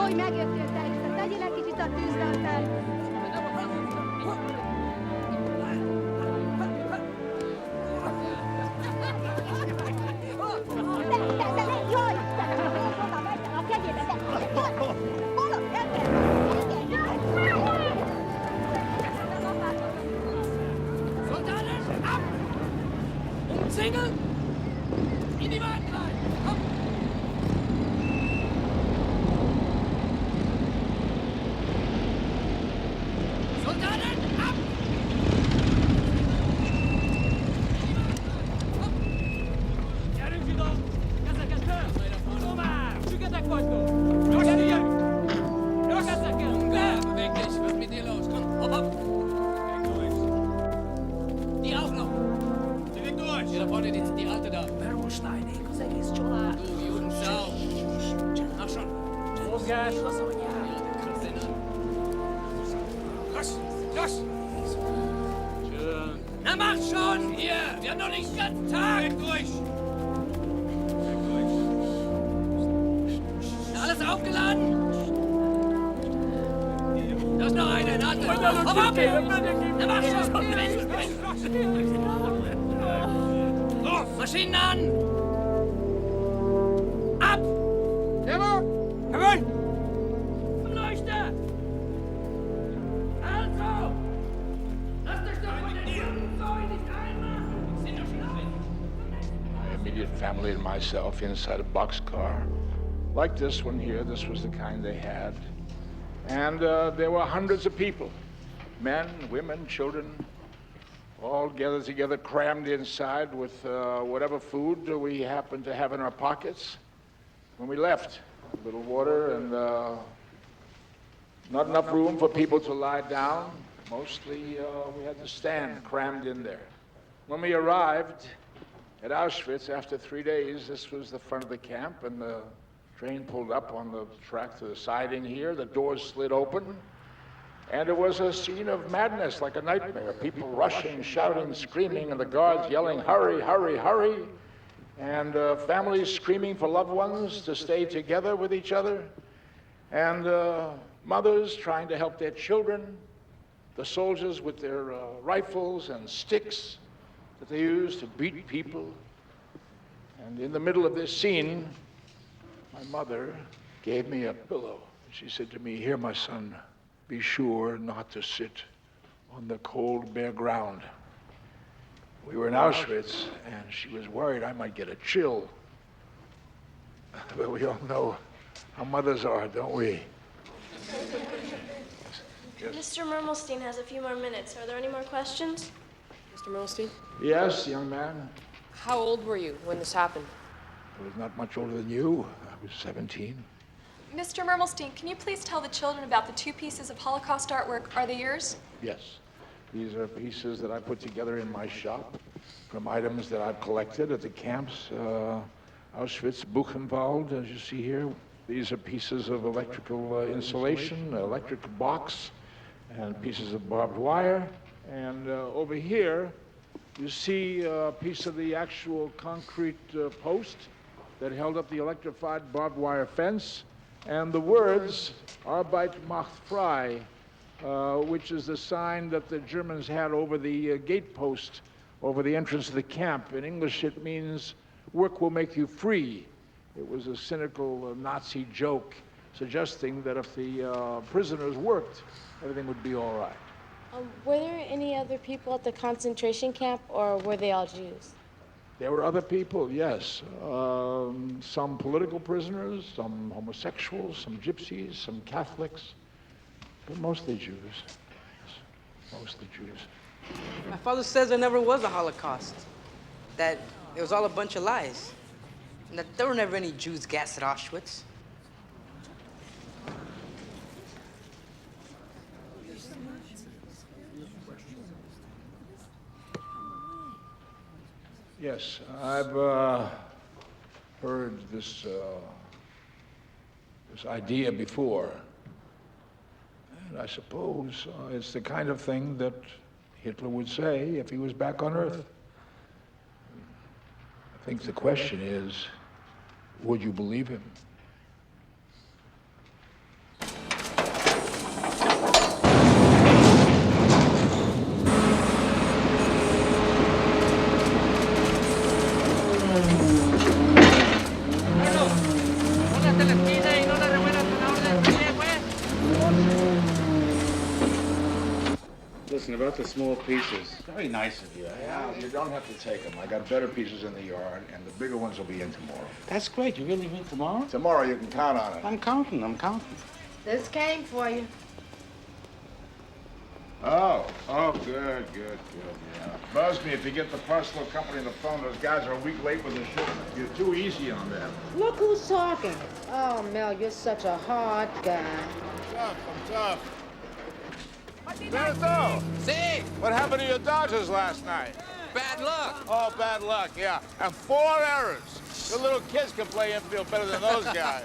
hogy megjöttél, Teresa. Tegyél egy kicsit a tűzre, aztán... Jaj, oda megy a kegyébe, hol? Soldaten, ab! Umzingeln! In die Wagen rein! Komm! Soldaten, ab! Gyerünk ide! Kezeket föl! Tovább! Süketek vagytok! Gyerünk! Kezeket! Le! Beweg dich! Was ist mit dir los? Komm, hopp, hopp! Die auch noch! Direkt durch! Hier da vorne, die Alte da. Berolstein, az egész család. Du Judensau! Mach schon! Mozgás! Ja, der kratzt den an. Los! Los! Schön. Na mach schon! Hier! Wir haben noch nicht den ganzen Tag! Direkt durch! Na, alles aufgeladen? Da ist noch eine, eine Alte. Hopp, hopp! Na mach schon! Los! Maschinen an! Ab! Jawohl! Jawohl! Leuchte! Also! Lasst euch doch von den Jungfrau nicht einmachen! Sind doch schon drin! My immediate family and myself inside a boxcar. Like this one here, this was the kind they had. And there were hundreds of people. Men, women, children, all gathered together, crammed inside with whatever food we happened to have in our pockets. When we left, a little water and not enough room for people to lie down. Mostly we had to stand crammed in there. When we arrived at Auschwitz after 3 days, this was the front of the camp, and the train pulled up on the track to the siding here. The doors slid open. And it was a scene of madness, like a nightmare. People rushing, shouting, screaming, and the guards yelling, hurry, hurry, hurry. And families screaming for loved ones to stay together with each other. And mothers trying to help their children. The soldiers with their rifles and sticks that they used to beat people. And in the middle of this scene, my mother gave me a pillow. She said to me, "Here, my son, be sure not to sit on the cold, bare ground." We were in Auschwitz, and she was worried I might get a chill. But we all know how mothers are, don't we? Yes. Mr. Mermelstein has a few more minutes. Are there any more questions? Mr. Mermelstein, Yes, young man. how old were you when this happened? I was not much older than you. I was 17. Mr. Mermelstein, can you please tell the children about the 2 pieces of Holocaust artwork? Are they yours? Yes. These are pieces that I put together in my shop from items that I've collected at the camps, Auschwitz, Buchenwald, as you see here. These are pieces of electrical insulation, electric box, and pieces of barbed wire. And over here, you see a piece of the actual concrete post that held up the electrified barbed wire fence. And the words, Arbeit macht frei, which is the sign that the Germans had over the gate post, over the entrance of the camp. In English, it means work will make you free. It was a cynical Nazi joke suggesting that if the prisoners worked, everything would be all right. Were there any other people at the concentration camp, or were they all Jews? There were other people, yes. Some political prisoners, some homosexuals, some gypsies, some Catholics, but mostly Jews. Yes, mostly Jews. My father says there never was a Holocaust, that it was all a bunch of lies, and that there were never any Jews gassed at Auschwitz. Yes, I've heard this idea before, and I suppose it's the kind of thing that Hitler would say if he was back on Earth. I think the question is, would you believe him? about the small pieces. Very nice of you. Yeah, you don't have to take them. I got better pieces in the yard, and the bigger ones will be in tomorrow. That's great. You really mean tomorrow? Tomorrow, you can count on it. I'm counting. This came for you. Oh, good, yeah. Buzz me if you get the parcel company on the phone. Those guys are a week late with the shipment. You're too easy on them. Look who's talking. Oh, Mel, you're such a hard guy. I'm tough. Benito! See? What happened to your Dodgers last night? Bad luck. Oh, bad luck, yeah. And 4 errors. The little kids can play infield better than those guys.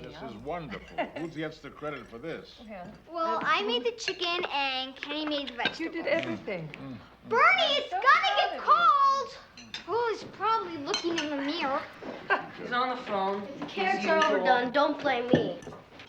This is wonderful. Who gets the credit for this? Well, I made the chicken and Kenny made the vegetables. You did everything. Bernie, it's gonna get cold! Oh, he's probably looking in the mirror. He's on the phone. The carrots are overdone. Don't blame me.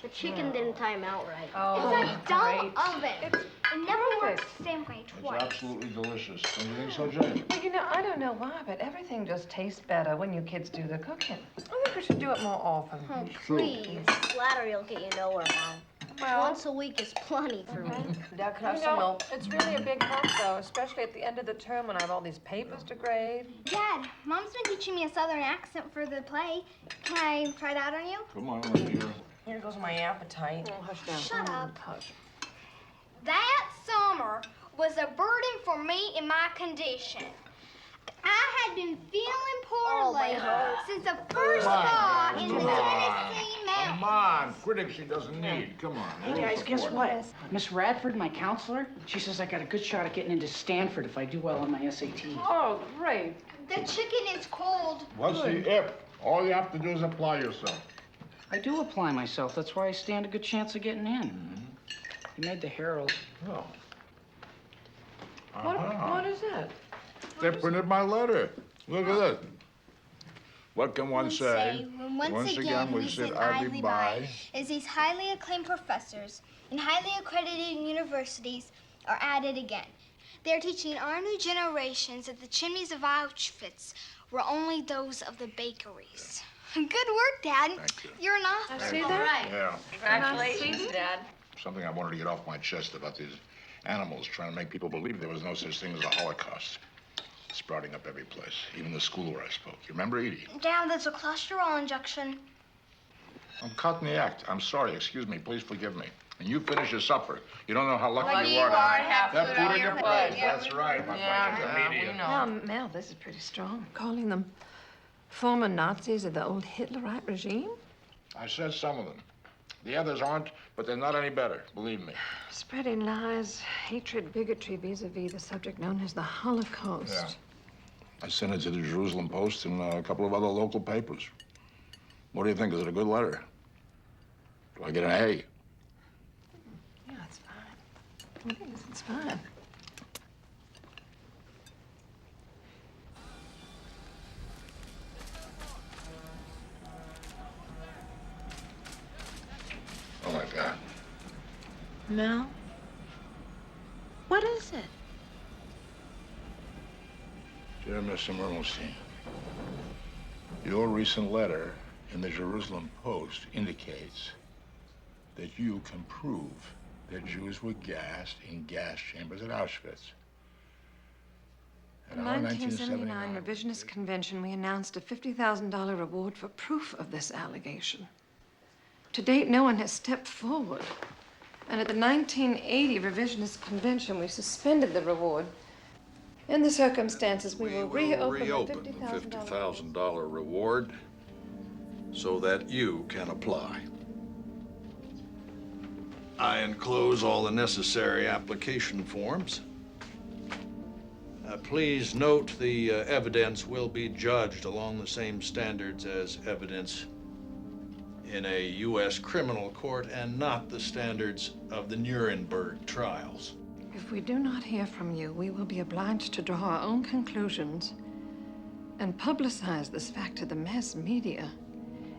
The chicken didn't time out right. Oh, It's a dull great. oven. It never works the same way It's twice. absolutely delicious. Don't you think so, Jane? Well, you know, I don't know why, but everything just tastes better when you kids do the cooking. I think we should do it more often. Oh, please. Flattery will get you nowhere, Mom. Well, Once a week is plenty for me. Dad, could I have you some know, milk? it's really a big help, though, especially at the end of the term when I have all these papers to grade. Dad, Mom's been teaching me a southern accent for the play. Can I try that on you? Come on, let's hear. Here goes my appetite. Oh, hush down. Shut up. Hush. That summer was a burden for me in my condition. I had been feeling poorly since the first thaw in the Tennessee mountains. Come on, critics she doesn't need. Come on. Hey guys, guess what? Miss Radford, my counselor, she says I got a good shot at getting into Stanford if I do well on my SATs. Oh, great. The chicken is cold. What's the if? All you have to do is apply yourself. I do apply myself. That's why I stand a good chance of getting in. You made the Herald. Oh. What is it? They printed my letter. Look at this. What can one say? When once again we said idly by, as these highly acclaimed professors and highly accredited universities are at it again. They're teaching our new generations that the chimneys of Auschwitz were only those of the bakeries. Good work, Dad. Thank you. You're an author. See All that? right. Yeah. Congratulations, Dad. Something I wanted to get off my chest about these animals trying to make people believe there was no such thing as a Holocaust. Sprouting up every place, even the school where I spoke. You remember, Edie? Dad, there's a cholesterol injection. I'm caught in the act. I'm sorry. Excuse me. Please forgive me. And you finish your supper. You don't know how lucky you are to have that food in your plate. That's right. My Yeah, media. we know. Now, Mel, this is pretty strong. Calling them former Nazis of the old Hitlerite regime? I said some of them. The others aren't, but they're not any better. Believe me. Spreading lies, hatred, bigotry vis-a-vis the subject known as the Holocaust. Yeah. I sent it to the Jerusalem Post and a couple of other local papers. What do you think? Is it a good letter? Do I get an A? Yeah, it's fine. I think it's fine. Oh, my God. Mel? What is it? Dear Mr. Mermelstein, your recent letter in the Jerusalem Post indicates that you can prove that Jews were gassed in gas chambers at Auschwitz. At In our 1979 Revisionist Convention, we announced a $50,000 reward for proof of this allegation. To date, no one has stepped forward. And at the 1980 Revisionist Convention, we suspended the reward. In the circumstances, we will reopen the $50,000 reward so that you can apply. I enclose all the necessary application forms. Please note the evidence will be judged along the same standards as evidence in a U.S. criminal court and not the standards of the Nuremberg trials. If we do not hear from you, we will be obliged to draw our own conclusions and publicize this fact to the mass media,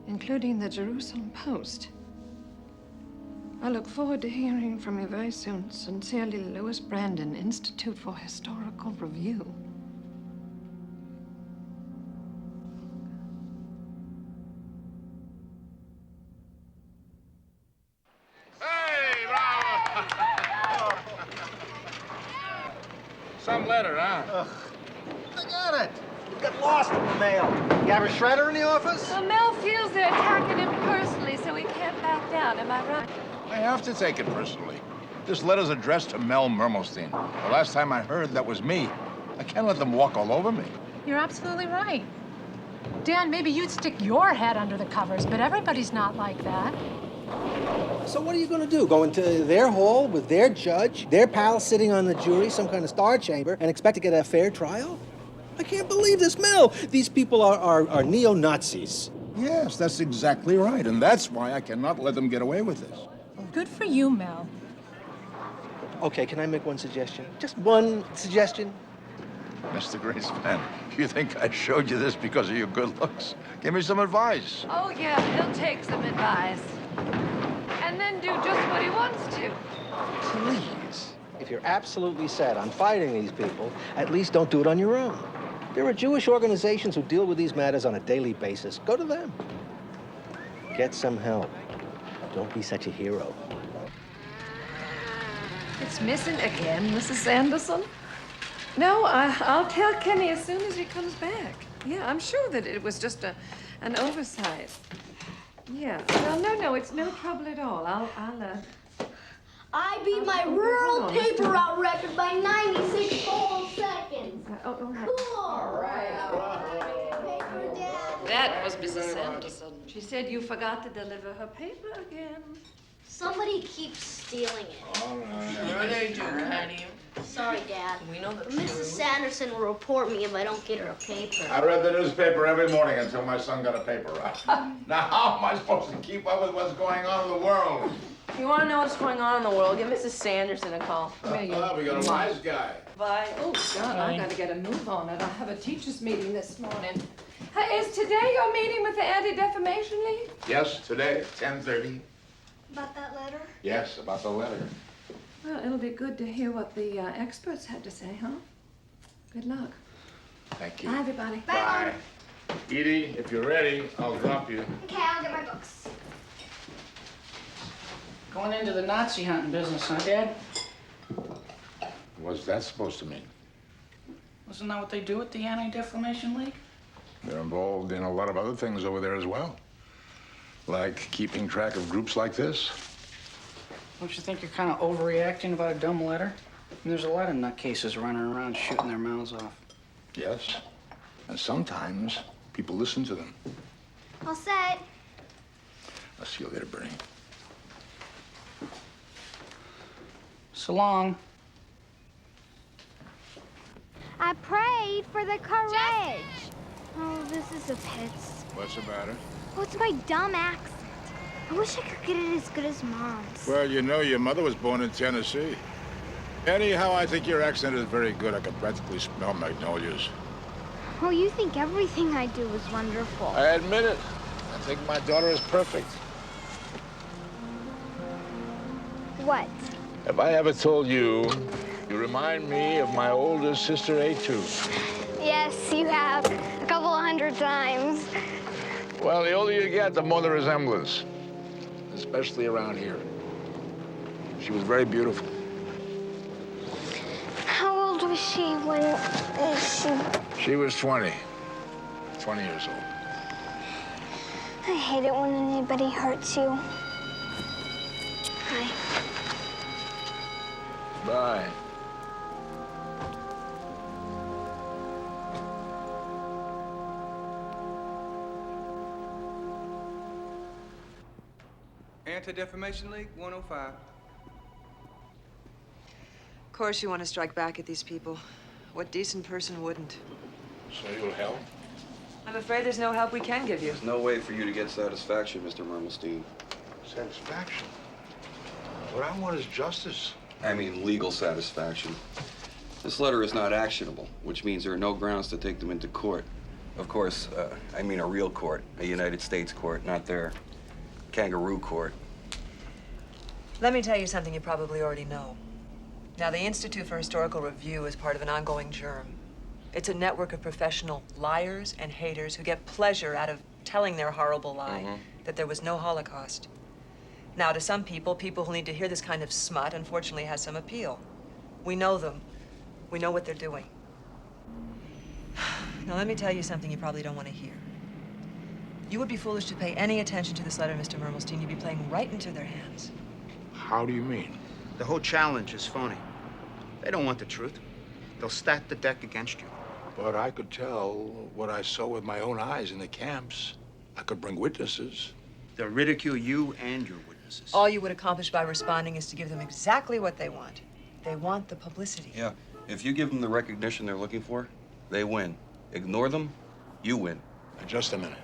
including the Jerusalem Post. I look forward to hearing from you very soon. Sincerely, Louis Brandon, Institute for Historical Review. Hey, bravo! Some letter, huh? I got it. It got lost in the mail. You have a shredder in the office? Well, Mel feels they're attacking him personally, so he can't back down. Am I right? I have to take it personally. This letter's addressed to Mel Mermelstein. The last time I heard, that was me. I can't let them walk all over me. You're absolutely right. Dan, maybe you'd stick your head under the covers, but everybody's not like that. So what are you going to do? Go into their hall with their judge, their pal sitting on the jury, some kind of star chamber, and expect to get a fair trial? I can't believe this, Mel. These people are neo-Nazis. Yes, that's exactly right. And that's why I cannot let them get away with this. Good for you, Mel. Okay, can I make one suggestion? Just one suggestion? Mr. Greenspan, you think I showed you this because of your good looks? Give me some advice. Oh, yeah, he'll take some advice. And then do just what he wants to. Please, if you're absolutely set on fighting these people, at least don't do it on your own. There are Jewish organizations who deal with these matters on a daily basis. Go to them. Get some help. Don't be such a hero. It's missing again, Mrs. Sanderson? No, I'll tell Kenny as soon as he comes back. Yeah, I'm sure that it was just an oversight. Yeah. Well, no, it's no trouble at all. I beat my rural paper route record by 96 whole seconds. All right. Paper, Dad. That was Mrs. Sanderson. She said you forgot to deliver her paper again. Somebody keeps stealing it. All right. Sure they do, honey. Sorry, Dad. We know the Mrs. truth. Sanderson will report me if I don't get her a paper. I read the newspaper every morning until my son got a paper route. Now, how am I supposed to keep up with what's going on in the world? If you want to know what's going on in the world, give Mrs. Sanderson a call. We got a wise guy. Bye. Oh, God, I gotta get a move on it. I have a teachers' meeting this morning. Hey, is today your meeting with the Anti-Defamation League? Yes, today at 10:30. About that letter? Yes, about the letter. Well, it'll be good to hear what the experts had to say, huh? Good luck. Thank you. Bye, everybody. Bye. Edie, if you're ready, I'll drop you. Okay, I'll get my books. Going into the Nazi hunting business, huh, Dad? What's that supposed to mean? Wasn't that what they do at the Anti-Defamation League? They're involved in a lot of other things over there as well. Like keeping track of groups like this. Don't you think you're kind of overreacting about a dumb letter? I mean, there's a lot of nutcases running around shooting their mouths off. Yes. And sometimes people listen to them. All set. I'll see you later, Bernie. So long. I prayed for the courage. Oh, this is a pits. What's the matter? Oh, it's my dumb accent. I wish I could get it as good as Mom's. Well, you know, your mother was born in Tennessee. Anyhow, I think your accent is very good. I can practically smell magnolias. Oh, you think everything I do is wonderful. I admit it. I think my daughter is perfect. What? Have I ever told you, you remind me of my older sister, A2? Yes, you have. A couple of 100 times. Well, the older you get, the more the resemblance, especially around here. She was very beautiful. How old was she when She was 20. 20 years old. I hate it when anybody hurts you. Bye. Bye. Anti-Defamation League, 105. Of course you want to strike back at these people. What decent person wouldn't? So you'll help? I'm afraid there's no help we can give you. There's no way for you to get satisfaction, Mr. Mermelstein. Satisfaction? What I want is justice. I mean legal satisfaction. This letter is not actionable, which means there are no grounds to take them into court. Of course, I mean a real court, a United States court, not their kangaroo court. Let me tell you something you probably already know. Now, the Institute for Historical Review is part of an ongoing germ. It's a network of professional liars and haters who get pleasure out of telling their horrible lie that there was no Holocaust. Now, to some people who need to hear this kind of smut, unfortunately has some appeal. We know them. We know what they're doing. Now, let me tell you something you probably don't want to hear. You would be foolish to pay any attention to this letter, Mr. Mermelstein. You'd be playing right into their hands. How do you mean? The whole challenge is phony. They don't want the truth. They'll stack the deck against you. But I could tell what I saw with my own eyes in the camps. I could bring witnesses. They'll ridicule you and your witnesses. All you would accomplish by responding is to give them exactly what they want. They want the publicity. Yeah, if you give them the recognition they're looking for, they win. Ignore them, you win. Now, just a minute.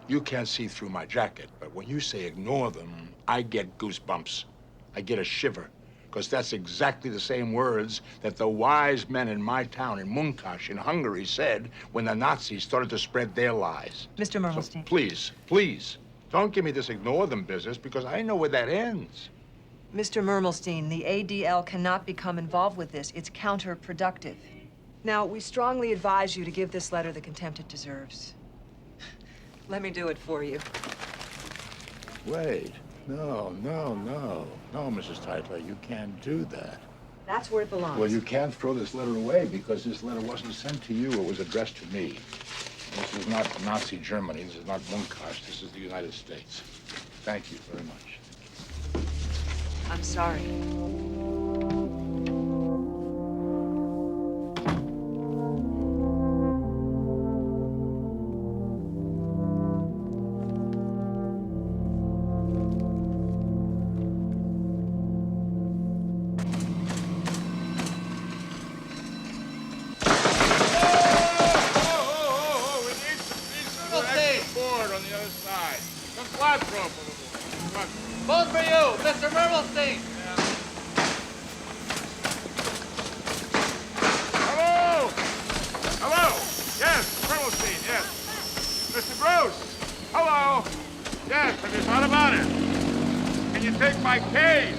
You can't see through my jacket, but when you say ignore them, I get goosebumps. I get a shiver, because that's exactly the same words that the wise men in my town, in Munkacs, in Hungary, said when the Nazis started to spread their lies. Mr. Mermelstein. So please, please, don't give me this ignore them business, because I know where that ends. Mr. Mermelstein, the ADL cannot become involved with this. It's counterproductive. Now, we strongly advise you to give this letter the contempt it deserves. Let me do it for you. Wait. No, Mrs. Tytler, you can't do that. That's where it belongs. Well, you can't throw this letter away because this letter wasn't sent to you. It was addressed to me. This is not Nazi Germany. This is not Munkacs. This is the United States. Thank you very much. I'm sorry. Both for you, Mr. Mermelstein. Hello! Hello! Yes, Mermelstein, yes. Mr. Bruce! Hello! Yes, have you thought about it? Can you take my case?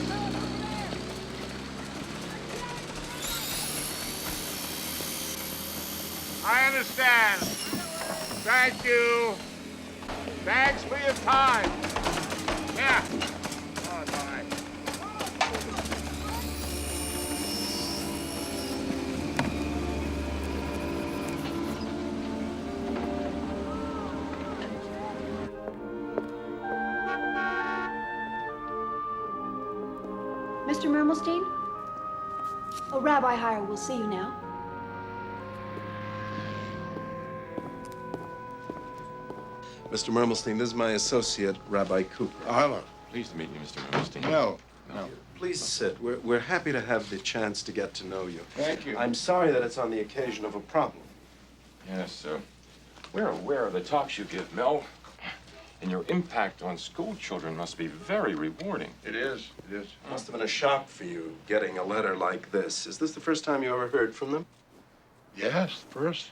I understand. Thank you. Thanks for your time. Yeah. Oh, bye. Mr. Mermelstein? Oh, Rabbi Heyer, we'll see you now. Mr. Mermelstein, this is my associate, Rabbi Cooper. Oh, hello. Pleased to meet you, Mr. Mermelstein. No. Please sit. We're happy to have the chance to get to know you. Thank you. I'm sorry that it's on the occasion of a problem. Yes, we're aware of the talks you give, Mel. And your impact on school children must be very rewarding. It is. It is. It must have been a shock for you getting a letter like this. Is this the first time you ever heard from them? Yes, first.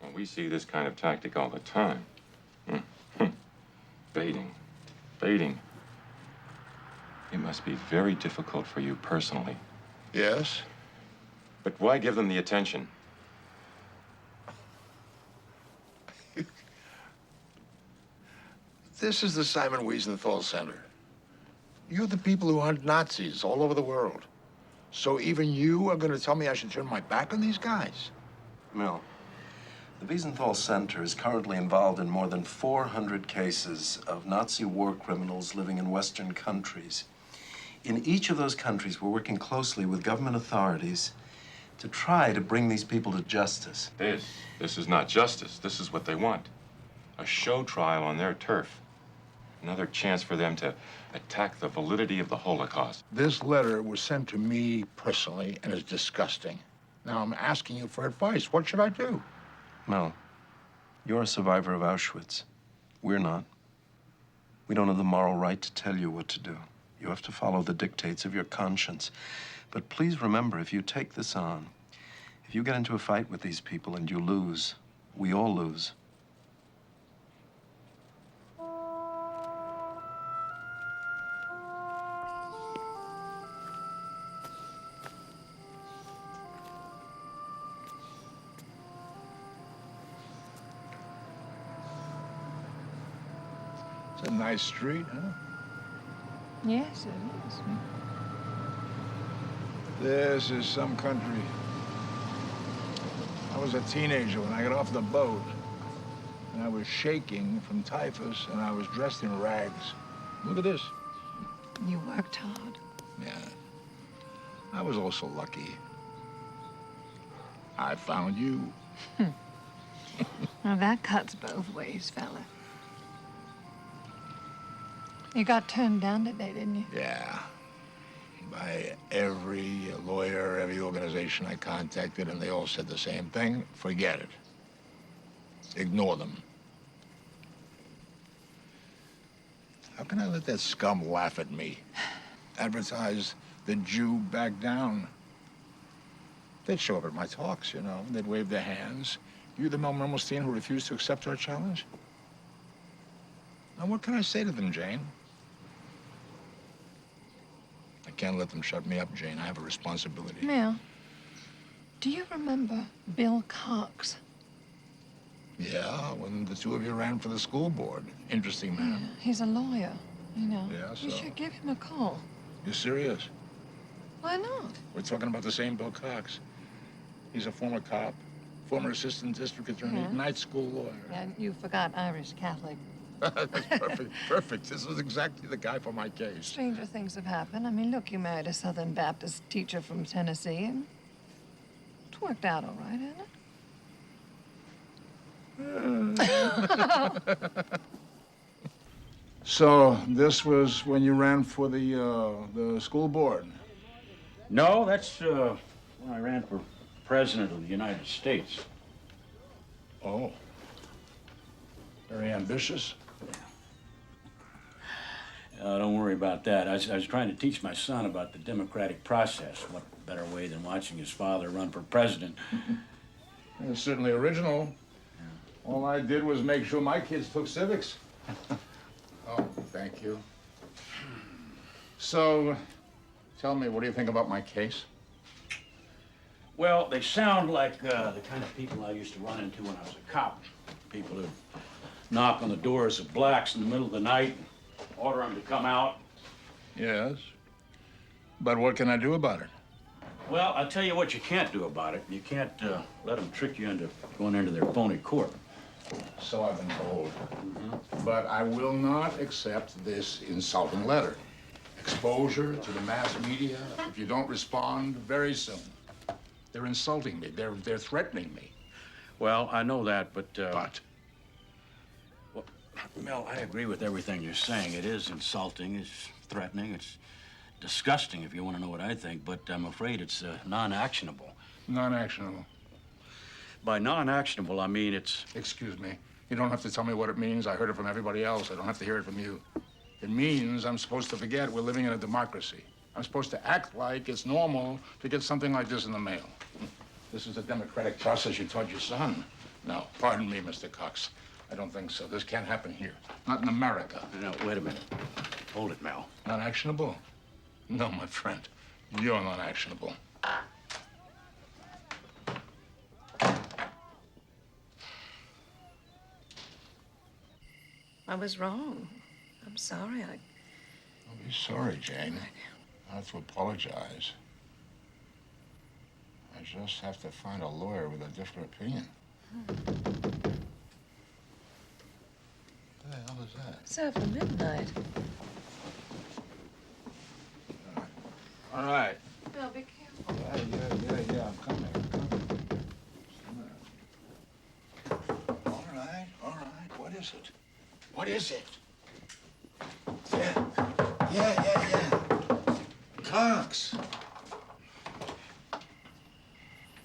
Well, we see this kind of tactic all the time. Baiting. It must be very difficult for you personally. Yes? But why give them the attention? This is the Simon Wiesenthal Center. You're the people who hunt Nazis all over the world. So even you are going to tell me I should turn my back on these guys? Mel, the Wiesenthal Center is currently involved in more than 400 cases of Nazi war criminals living in Western countries. In each of those countries, we're working closely with government authorities to try to bring these people to justice. This is not justice. This is what they want. A show trial on their turf. Another chance for them to attack the validity of the Holocaust. This letter was sent to me personally and is disgusting. Now I'm asking you for advice. What should I do? Mel, you're a survivor of Auschwitz. We're not. We don't have the moral right to tell you what to do. You have to follow the dictates of your conscience. But please remember, if you take this on, if you get into a fight with these people and you lose, we all lose. It's a nice street, huh? Yes, it is. This is some country. I was a teenager when I got off the boat, and I was shaking from typhus, and I was dressed in rags. Look at this. You worked hard. Yeah. I was also lucky. I found you. Well, that cuts both ways, fella. You got turned down today, didn't you? Yeah. By every lawyer, every organization I contacted, and they all said the same thing. Forget it. Ignore them. How can I let that scum laugh at me? Advertise the Jew back down. They'd show up at my talks, you know. They'd wave their hands. You the Mel Mermelstein who refused to accept our challenge? Now, what can I say to them, Jane? I can't let them shut me up, Jane. I have a responsibility. Mel, do you remember Bill Cox? Yeah, when the two of you ran for the school board. Interesting man. Yeah, he's a lawyer, you know. Yeah, You so? should give him a call. You serious? Why not? We're talking about the same Bill Cox. He's a former cop, former assistant district attorney, Yeah. night school lawyer. And you forgot Irish Catholic. That's perfect, perfect. This is exactly the guy for my case. Stranger things have happened. I mean, look, you married a Southern Baptist teacher from Tennessee, and it worked out all right, hasn't it? So this was when you ran for the school board? No, that's when I ran for president of the United States. Oh. Very ambitious. Don't worry about that. I was trying to teach my son about the democratic process. What better way than watching his father run for president? It's certainly original. All I did was make sure my kids took civics. Oh, thank you. So, tell me, what do you think about my case? Well, they sound like the kind of people I used to run into when I was a cop. People who knock on the doors of blacks in the middle of the night, order them to come out. Yes. But what can I do about it? Well, I'll tell you what you can't do about it. You can't let them trick you into going into their phony court. So I've been told. But I will not accept this insulting letter. Exposure to the mass media if you don't respond very soon. They're insulting me. They're threatening me. Well, I know that, but... Well, Mel, I agree with everything you're saying. It is insulting, it's threatening, it's disgusting, if you want to know what I think, but I'm afraid it's non-actionable. Non-actionable. By non-actionable, I mean it's... Excuse me. You don't have to tell me what it means. I heard it from everybody else. I don't have to hear it from you. It means I'm supposed to forget we're living in a democracy. I'm supposed to act like it's normal to get something like this in the mail. This is the democratic process you taught your son. No, pardon me, Mr. Cox. I don't think so. This can't happen here. Not in America. No, wait a minute. Hold it, Mel. Not actionable. No, my friend. You're not actionable. I was wrong. I'm sorry. Don't be sorry, Jane. I don't have to apologize. I just have to find a lawyer with a different opinion. What the hell is that? It's after midnight. All right. Bill, be careful. Yeah. I'm coming. All right. What is it? What is it? Yeah. Cox.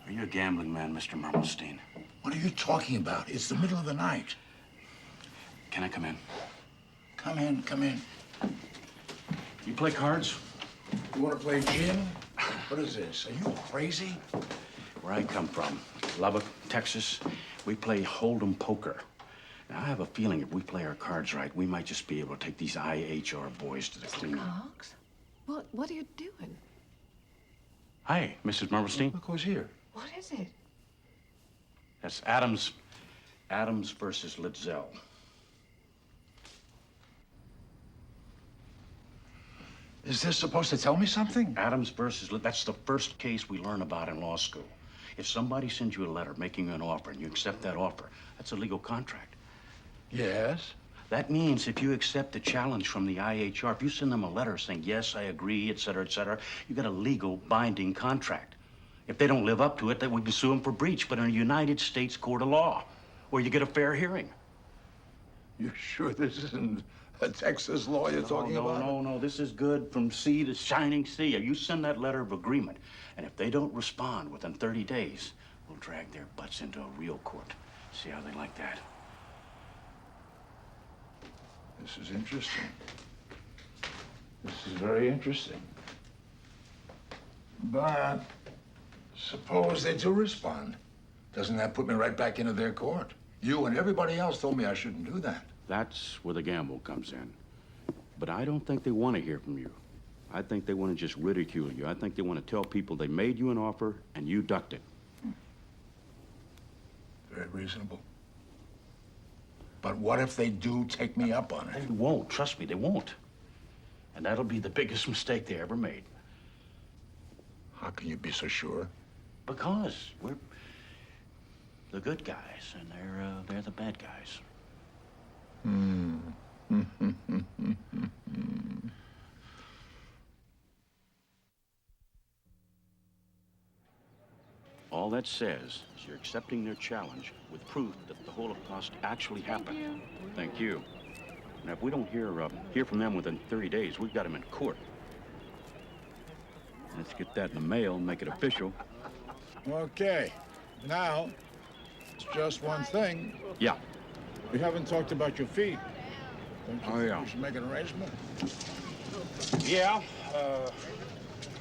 Are you a gambling man, Mr. Mermelstein? What are you talking about? It's the middle of the night. Can I come in? Come in. You play cards? You want to play gin? What is this? Are you crazy? Where I come from, Lubbock, Texas, we play Hold'em poker. Now, I have a feeling if we play our cards right, we might just be able to take these IHR boys to the cleaner. Cox? What are you doing? Hi, Mrs. Mermelstein. Look who's here. What is it? That's Adams versus Litzel. Is this supposed to tell me something? Adams versus that's the first case we learn about in law school. If somebody sends you a letter making you an offer and you accept that offer, that's a legal contract. Yes. That means if you accept the challenge from the IHR, if you send them a letter saying, yes, I agree, et cetera, you got a legal binding contract. If they don't live up to it, then we can sue them for breach, but in a United States court of law, where you get a fair hearing. You sure this isn't a Texas law you're talking about? No. This is good from sea to shining sea. You send that letter of agreement, and if they don't respond within 30 days, we'll drag their butts into a real court. See how they like that? This is interesting. This is very interesting. But suppose they do respond. Doesn't that put me right back into their court? You and everybody else told me I shouldn't do that. That's where the gamble comes in. But I don't think they want to hear from you. I think they want to just ridicule you. I think they want to tell people they made you an offer and you ducked it. Very reasonable. But what if they do take me up on it? They won't. Trust me, they won't. And that'll be the biggest mistake they ever made. How can you be so sure? Because we're the good guys and they're the bad guys. All that says is you're accepting their challenge with proof that the Holocaust actually happened. Thank you. Now, if we don't hear from them within 30 days, we've got them in court. Let's get that in the mail and make it official. Okay. Now, it's just one thing. Yeah. We haven't talked about your feet. Oh, yeah. We should make an arrangement. Yeah,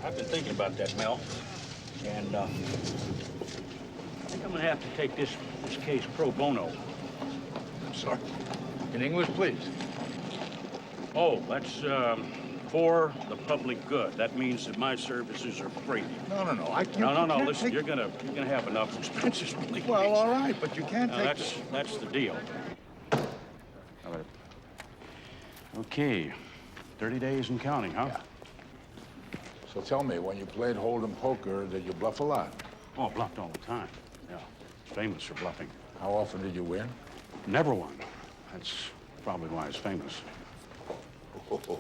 I've been thinking about that, Mel. And I think I'm gonna have to take this case pro bono. I'm sorry. In English, please. Oh, that's for the public good. That means that my services are free. No. No. Listen, you're gonna have enough expenses, believe me. Well, all right, but you can't take that's the deal. All right. Okay, 30 days and counting, huh? Yeah. So tell me, when you played Hold'em poker, did you bluff a lot? Oh, I bluffed all the time. Yeah, famous for bluffing. How often did you win? Never won. That's probably why it's famous. Oh, boy.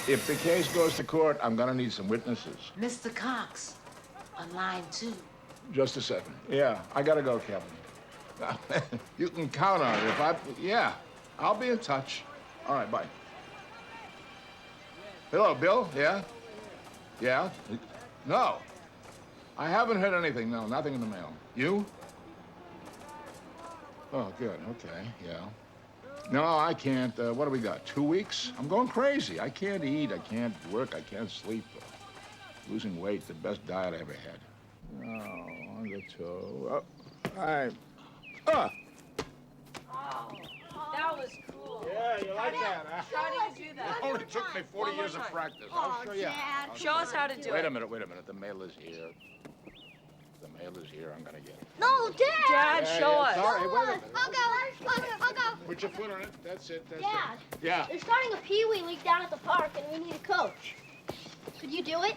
If the case goes to court, I'm gonna need some witnesses. Mr. Cox, on line 2. Just a second. Yeah, I gotta go, Captain. You can count on it. Yeah, I'll be in touch. All right, bye. Hello, Bill? Yeah? Yeah? No. I haven't heard anything. No, nothing in the mail. You? Oh, good. Okay, yeah. No, I can't. What do we got? 2 weeks? I'm going crazy. I can't eat. I can't work. I can't sleep. Losing weight, the best diet I ever had. Oh, on the toe. Oh, all right. Ah! That was cool. Yeah, you like that, huh? How do you do that? It only took me 40 years of practice. I'll show you. Dad. Show us how to do Wait it. a minute. The mail is here. The mail is here. I'm gonna get it. No, Dad! Dad, show us. Sorry, wait a minute. I'll go. Put your foot on it. That's it. That's Dad. it. Yeah. They're starting a Pee-wee league down at the park, and we need a coach. Could you do it?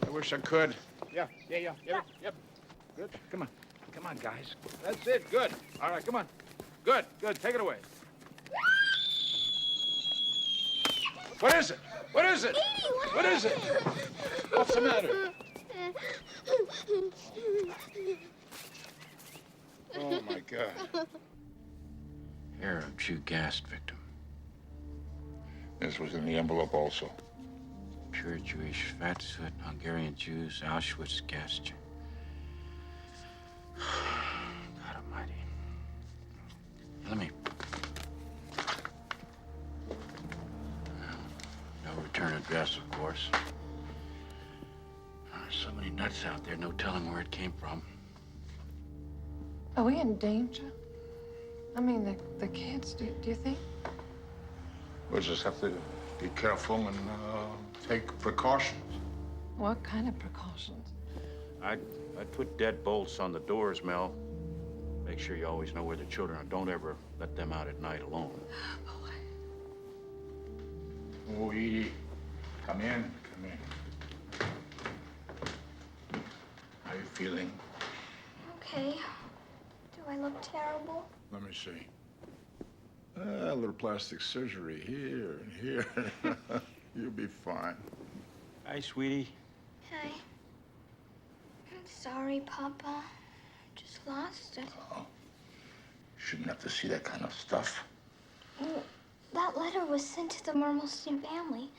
I wish I could. Yeah. Yep. Good. Come on. Come on, guys. That's it. Good. All right, come on. Good. Take it away. What is it? What is it? What is it? What's the matter? Oh, my God. Arab Jew gassed victim. This was in the envelope also. Pure Jewish Fatsuit, Hungarian Jews, Auschwitz gas chamber. God almighty. Let me... No return address, of course. There's so many nuts out there, no telling where it came from. Are we in danger? I mean, the kids, do you think? We'll just have to be careful and take precautions. What kind of precautions? I'd put deadbolts on the doors, Mel. Make sure you always know where the children are. Don't ever let them out at night alone. Oh, Edie, come in. How you feeling? Okay. Do I look terrible? Let me see. A little plastic surgery here and here. You'll be fine. Hi, sweetie. Hi. I'm sorry, Papa. Just lost it. Shouldn't have to see that kind of stuff. Well, that letter was sent to the Mermelstein family.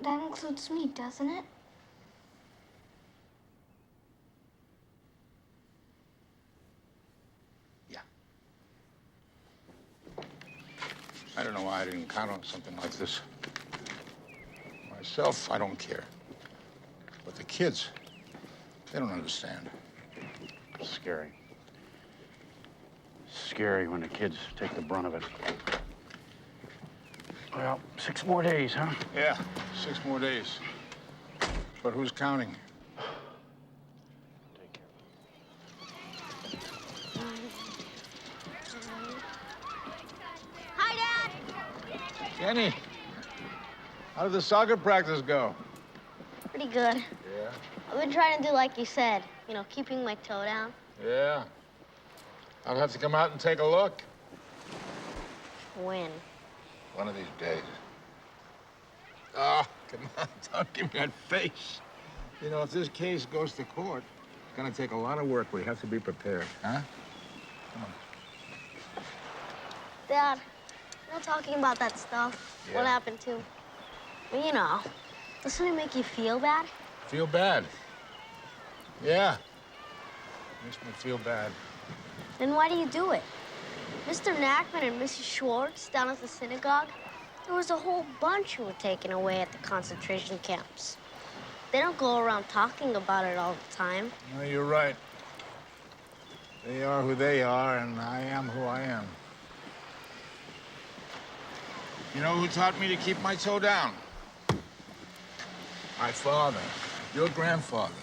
That includes me, doesn't it? I don't know why I didn't count on something like this. Myself, I don't care. But the kids, they don't understand. It's scary. Scary when the kids take the brunt of it. Well, 6 more days, huh? Yeah, 6 more days. But who's counting? Hi, Dad. Jenny, how did the soccer practice go? Pretty good. Yeah? I've been trying to do like you said, keeping my toe down. Yeah. I'll have to come out and take a look. When? One of these days. Oh, come on, don't give me that face. If this case goes to court, it's gonna take a lot of work. We have to be prepared, huh? Come on. Dad, talking about that stuff, what happened to? Well, doesn't it make you feel bad? Feel bad? Yeah. Makes me feel bad. Then why do you do it? Mr. Nachman and Mrs. Schwartz down at the synagogue, there was a whole bunch who were taken away at the concentration camps. They don't go around talking about it all the time. No, you're right. They are who they are, and I am who I am. You know who taught me to keep my toe down? My father, your grandfather.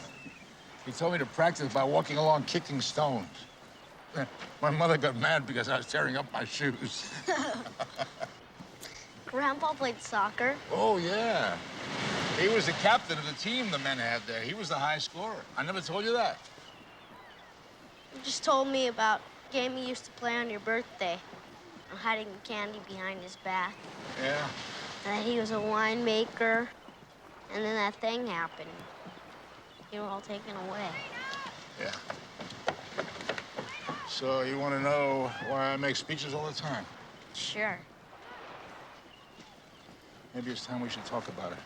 He told me to practice by walking along kicking stones. My mother got mad because I was tearing up my shoes. Grandpa played soccer. Oh, yeah. He was the captain of the team the men had there. He was the high scorer. I never told you that. You just told me about a game you used to play on your birthday, and hiding the candy behind his back. Yeah. And that he was a winemaker, and then that thing happened. You were all taken away. Yeah. So you want to know why I make speeches all the time? Sure. Maybe it's time we should talk about it.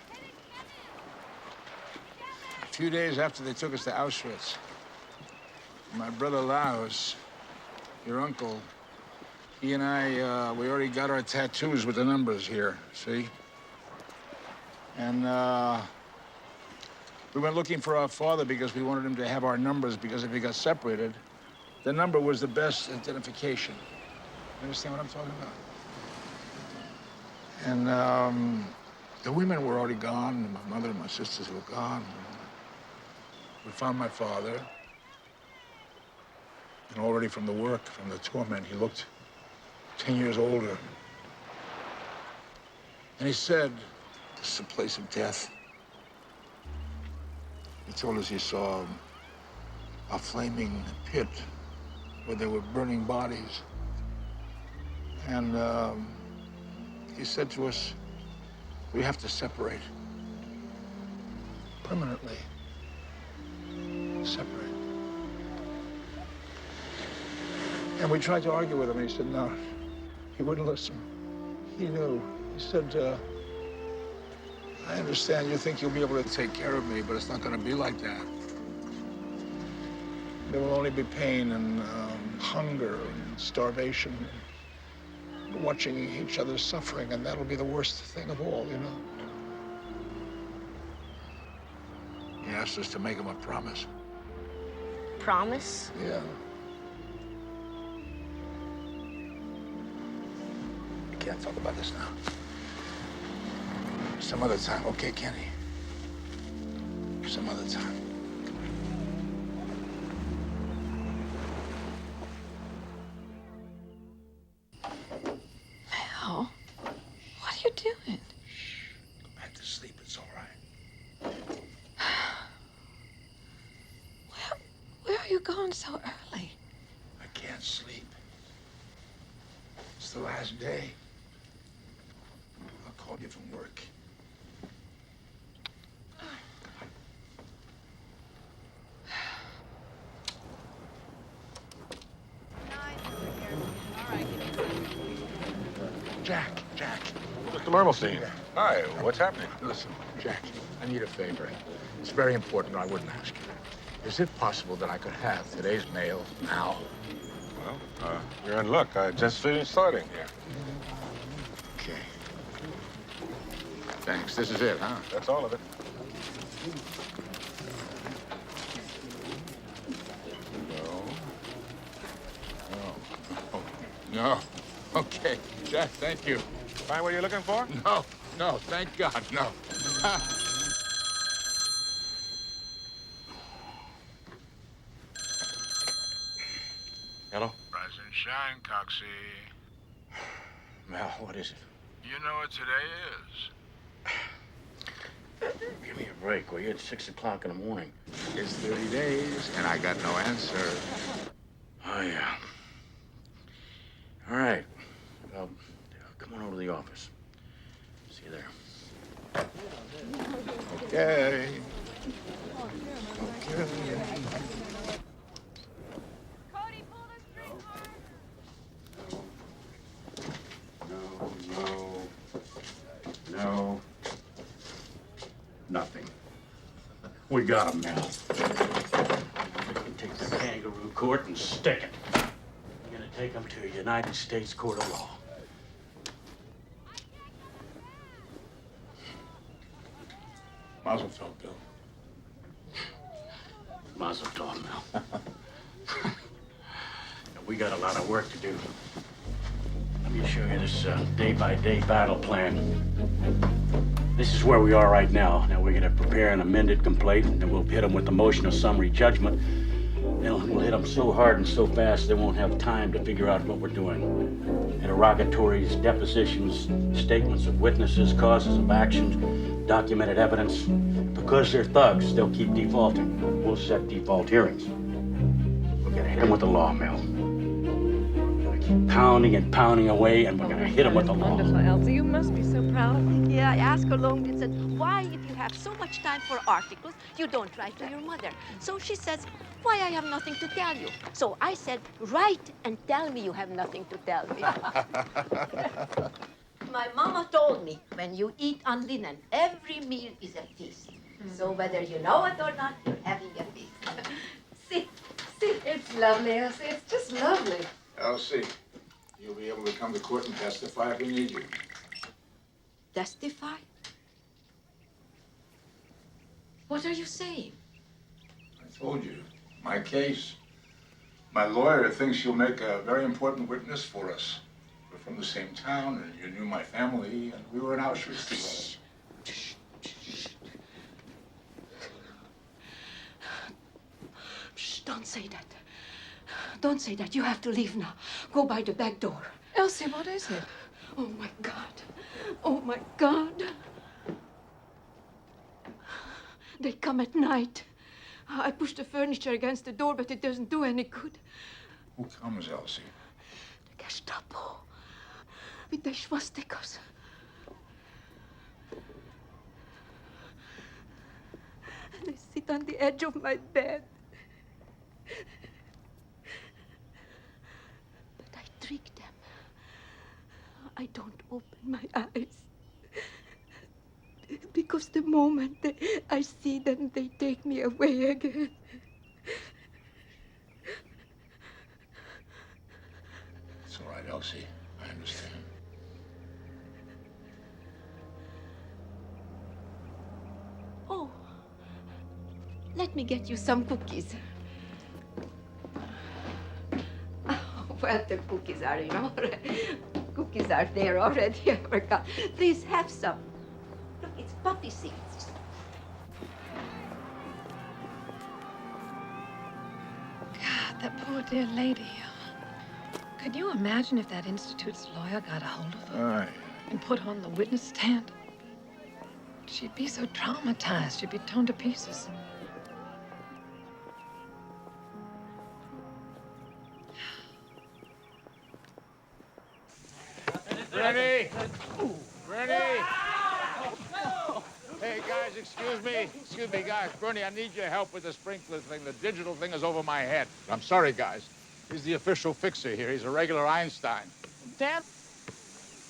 A few days after they took us to Auschwitz, my brother Laos, your uncle, he and I, we already got our tattoos with the numbers here, see? And we went looking for our father because we wanted him to have our numbers, because if he got separated, the number was the best identification. You understand what I'm talking about? And the women were already gone, and my mother and my sisters were gone. We found my father. And already from the work, from the torment, he looked 10 years older. And he said, this is a place of death. He told us he saw a flaming pit where there were burning bodies. And he said to us, we have to separate. Permanently. Separate. And we tried to argue with him, and he said, no. He wouldn't listen. He knew. He said, I understand you think you'll be able to take care of me, but it's not going to be like that. There will only be pain and hunger and starvation, and watching each other suffering, and that'll be the worst thing of all, you know? He asked us to make him a promise. Promise? Yeah. We can't talk about this now. Some other time, okay, Kenny? Some other time. Mel, what are you doing? Go back to sleep, it's all right. Where are you going so early? I can't sleep. It's the last day. I'll call you from work. Jack. Mr. Mermelstein. Hi, what's happening? Listen, Jack, I need a favor. It's very important, or I wouldn't ask you. Is it possible that I could have today's mail now? Well, you're in luck. I just finished sorting here. Okay. Thanks. This is it, huh? That's all of it. No. Okay. Jack, thank you. Find what you're looking for? No, thank God, no. Hello? Rise and shine, Coxie. Mel, what is it? You know what today is? Give me a break, will you? It's 6 o'clock in the morning. It's 30 days, and I got no answer. Oh, yeah. All right. Well, come on over to the office. See you there. Okay. No. Nothing. We got him now. We can take the kangaroo court and stick it. We're gonna take him to a United States court of law. Mazel tov, Bill. Mazel tov, Mel. We got a lot of work to do. Let me show you this day-by-day battle plan. This is where we are right now. Now we're gonna prepare an amended complaint, and then we'll hit them with the motion of summary judgment. Then we'll hit them so hard and so fast they won't have time to figure out what we're doing. Interrogatories, depositions, statements of witnesses, causes of action, documented evidence. Because they're thugs, they'll keep defaulting. We'll set default hearings. We're gonna hit them with the law, Mel. Pounding and pounding away, and we're gonna hit them with the law. Wonderful, Elsie. You must be so proud. Yeah, I asked her long and said, why, if you have so much time for articles, you don't write to your mother? So she says, why, I have nothing to tell you. So I said, write and tell me you have nothing to tell me. My mama told me, when you eat on linen, every meal is a feast. So whether you know it or not, you're having a feast. Sit. It's lovely, Elsie. It's just lovely. Elsie, you'll be able to come to court and testify if we need you. Testify? What are you saying? I told you, my case. My lawyer thinks you'll make a very important witness for us. from the same town, and you knew my family, and we were in Auschwitz together. Shh, don't say that. Don't say that. You have to leave now. Go by the back door. Elsie, what is it? Oh, my God. Oh, my God. They come at night. I push the furniture against the door, but it doesn't do any good. Who comes, Elsie? The Gestapo. With their swastikas. They sit on the edge of my bed. But I trick them. I don't open my eyes. Because the moment I see them, they take me away again. It's all right, Elsie. I understand. Oh, let me get you some cookies. Oh, well, the cookies are, cookies are there already. I forgot. Please have some. Look, it's poppy seeds. God, that poor dear lady. Could you imagine if that Institute's lawyer got a hold of her and put her on the witness stand? She'd be so traumatized, she'd be torn to pieces. Bernie! Bernie! Hey, guys, excuse me. Excuse me, guys. Bernie, I need your help with the sprinkler thing. The digital thing is over my head. I'm sorry, guys. He's the official fixer here. He's a regular Einstein. Dad,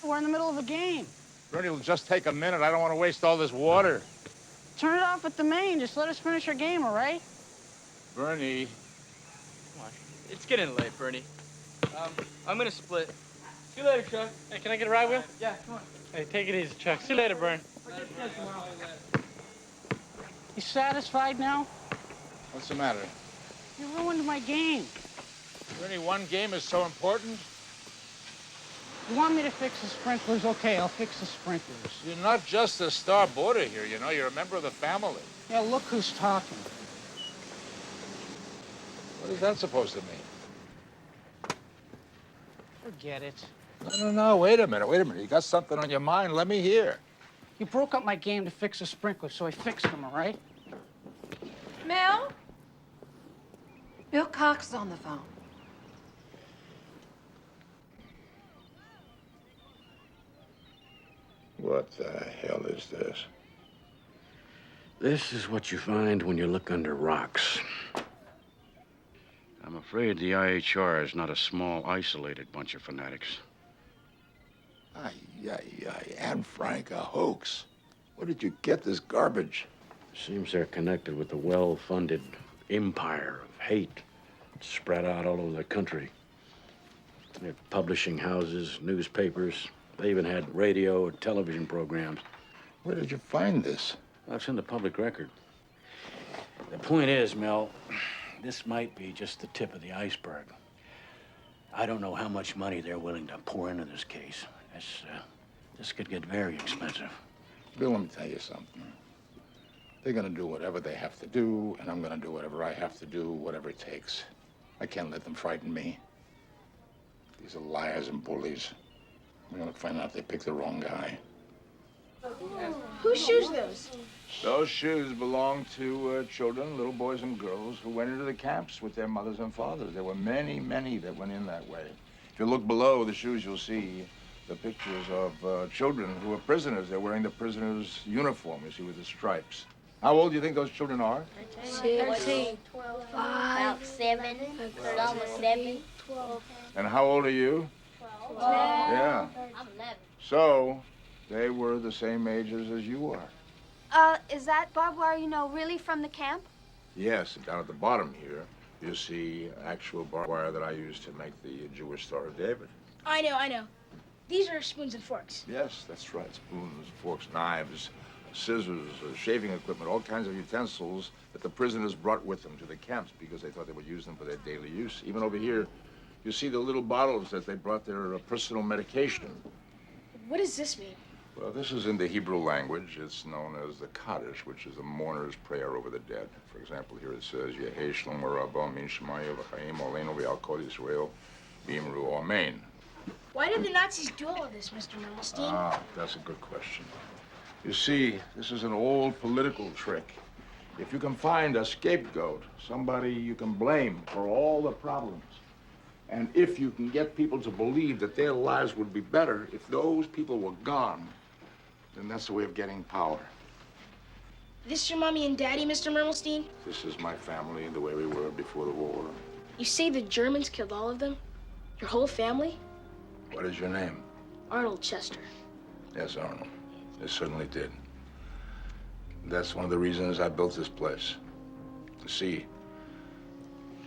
we're in the middle of a game. Bernie, it'll just take a minute. I don't want to waste all this water. Turn it off at the main. Just let us finish our game, all right? Bernie. Come on. It's getting late, Bernie. I'm gonna split. See you later, Chuck. Hey, can I get a ride with? Yeah, come on. Hey, take it easy, Chuck. See you later, Bern. You satisfied now? What's the matter? You ruined my game. Bernie, one game is so important. You want me to fix the sprinklers? Okay, I'll fix the sprinklers. You're not just a star boarder here, you know. You're a member of the family. Yeah, look who's talking. What is that supposed to mean? Forget it. No. Wait a minute. You got something on your mind? Let me hear. You broke up my game to fix the sprinklers, so I fixed them, all right? Mel? Bill Cox is on the phone. What the hell is this? This is what you find when you look under rocks. I'm afraid the IHR is not a small, isolated bunch of fanatics. Anne Frank, a hoax. Where did you get this garbage? Seems they're connected with a well-funded empire of hate spread out all over the country. They have publishing houses, newspapers. They even had radio or television programs. Where did you find this? That's in the public record. The point is, Mel, this might be just the tip of the iceberg. I don't know how much money they're willing to pour into this case. This could get very expensive. Bill, let me tell you something. They're gonna do whatever they have to do, and I'm gonna do whatever I have to do, whatever it takes. I can't let them frighten me. These are liars and bullies. We're gonna find out they picked the wrong guy. Whose shoes those? Those shoes belong to children, little boys and girls, who went into the camps with their mothers and fathers. There were many, many that went in that way. If you look below the shoes, you'll see the pictures of children who were prisoners. They're wearing the prisoners' uniform, you see, with the stripes. How old do you think those children are? 13, 5, 7, almost 7, 12. And how old are you? 12. Yeah. I'm 11. So, they were the same ages as you are. Is that barbed wire, really from the camp? Yes, down at the bottom here, you see actual barbed wire that I used to make the Jewish Star of David. I know. These are spoons and forks. Yes, that's right. Spoons, forks, knives, scissors, shaving equipment, all kinds of utensils that the prisoners brought with them to the camps because they thought they would use them for their daily use. Even over here, You see the little bottles that they brought their personal medication. What does this mean? Well, this is in the Hebrew language. It's known as the Kaddish, which is a mourner's prayer over the dead. For example, here it says, Yehei Shlom Rabba Min Shemaya V'chaim Oleinu V'al Kol Yisrael B'imru Amen. Why did the Nazis do all of this, Mr. Mermelstein? Ah, that's a good question. You see, this is an old political trick. If you can find a scapegoat, somebody you can blame for all the problems, and if you can get people to believe that their lives would be better if those people were gone, then that's the way of getting power. This your mommy and daddy, Mr. Mermelstein? This is my family, the way we were before the war. You say the Germans killed all of them? Your whole family? What is your name? Arnold Chester. Yes, Arnold. They certainly did. That's one of the reasons I built this place. You see,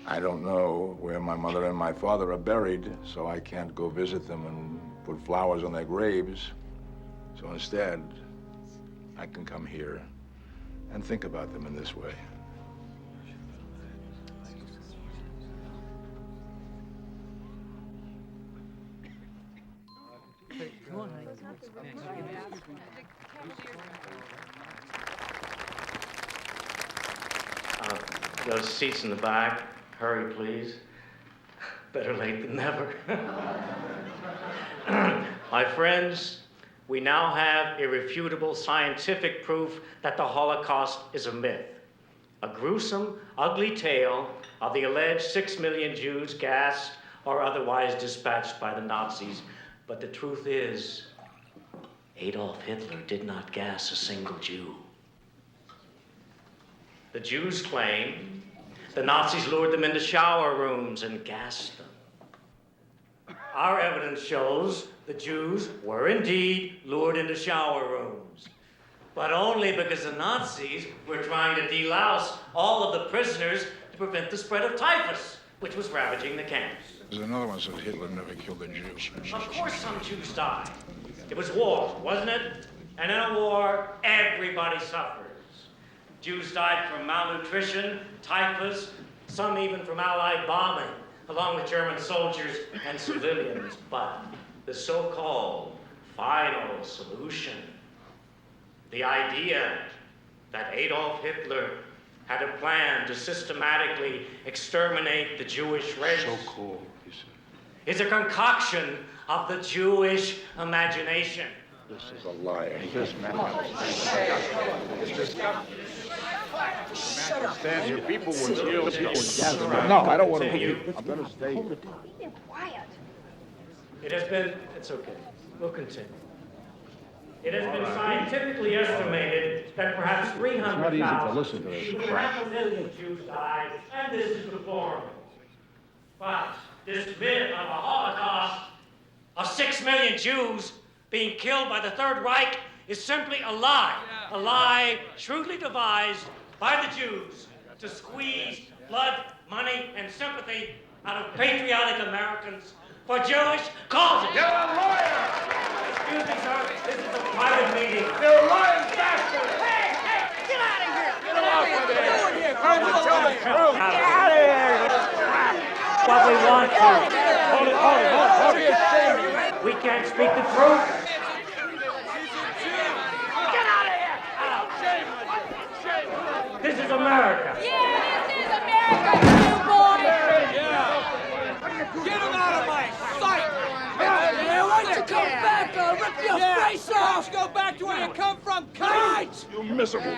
I don't know where my mother and my father are buried, so I can't go visit them and put flowers on their graves. So instead, I can come here and think about them in this way. Those seats in the back, hurry, please. Better late than never. My friends, we now have irrefutable scientific proof that the Holocaust is a myth. A gruesome, ugly tale of the alleged 6 million Jews gassed or otherwise dispatched by the Nazis. But the truth is, Adolf Hitler did not gas a single Jew. The Jews claim the Nazis lured them into shower rooms and gassed them. Our evidence shows the Jews were indeed lured into shower rooms, but only because the Nazis were trying to delouse all of the prisoners to prevent the spread of typhus, which was ravaging the camps. There's another one that says Hitler never killed the Jews. Of course some Jews died. It was war, wasn't it? And in a war, everybody suffers. Jews died from malnutrition, typhus, some even from Allied bombing, along with German soldiers and civilians. But the so-called final solution, the idea that Adolf Hitler had a plan to systematically exterminate the Jewish race, So-called, he said. is a concoction of the Jewish imagination. This is a liar. Shut up. Stand here. People were killed. People were gathered. No, I don't want to Continue. leave. I'm going to stay here. Be quiet. It has been, it's okay, we'll continue. It has been scientifically estimated that perhaps 300,000, not easy to listen to this even crap. 500,000 Jews died, and this is deplorable. But this myth of a Holocaust of 6 million Jews being killed by the Third Reich is simply a lie shrewdly devised by the Jews to squeeze blood, money, and sympathy out of patriotic Americans for Jewish causes. You're a lawyer! Excuse me, sir. This is a private meeting. You're a lying bastard! Hey, get out of here! Get off of there! Tell the truth. Get out of here! What we want to. Hold it. We can't speak the truth. Get out of here! This is America. Yeah, this is America, you boy! Get him out of my sight! Yeah, why don't you come back? I'll rip your face off! Let's go back to where you come from, cunt! You miserable.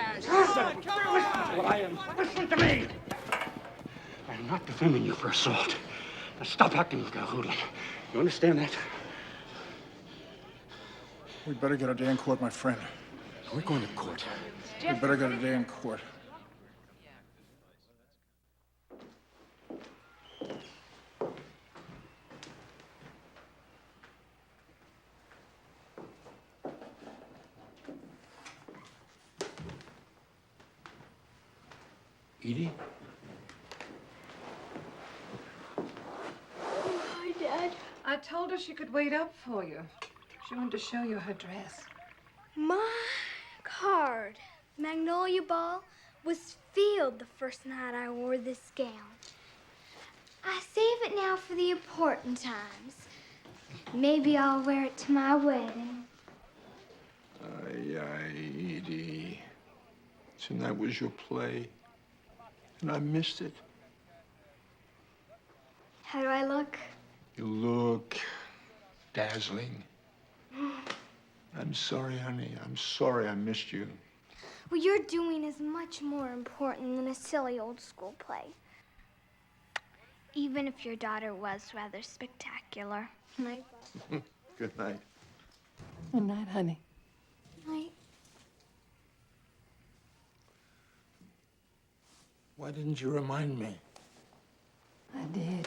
Lion, listen to me. I'm not defending you for assault. Now stop acting like a hoodlum. You understand that? We'd better get a day in court, my friend. We're going to court. We'd better get a day in court. Edie? Hi, Dad. I told her she could wait up for you. She wanted to show you her dress. My card, Magnolia Ball, was filled the first night I wore this gown. I save it now for the important times. Maybe I'll wear it to my wedding. Edie. Tonight was your play, and I missed it. How do I look? You look dazzling. I'm sorry, honey. I'm sorry I missed you. What you're doing is much more important than a silly old school play. Even if your daughter was rather spectacular. Night. Good night. Good night, honey. Night. Why didn't you remind me? I did.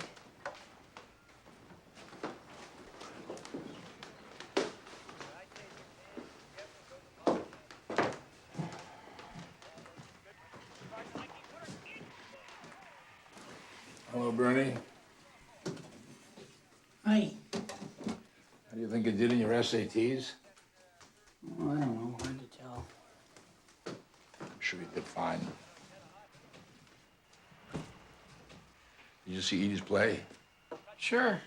Hello, Bernie. Hi. How do you think you did in your SATs? Oh, I don't know. Hard to tell. I'm sure you did fine. Did you see Edie's play? Sure.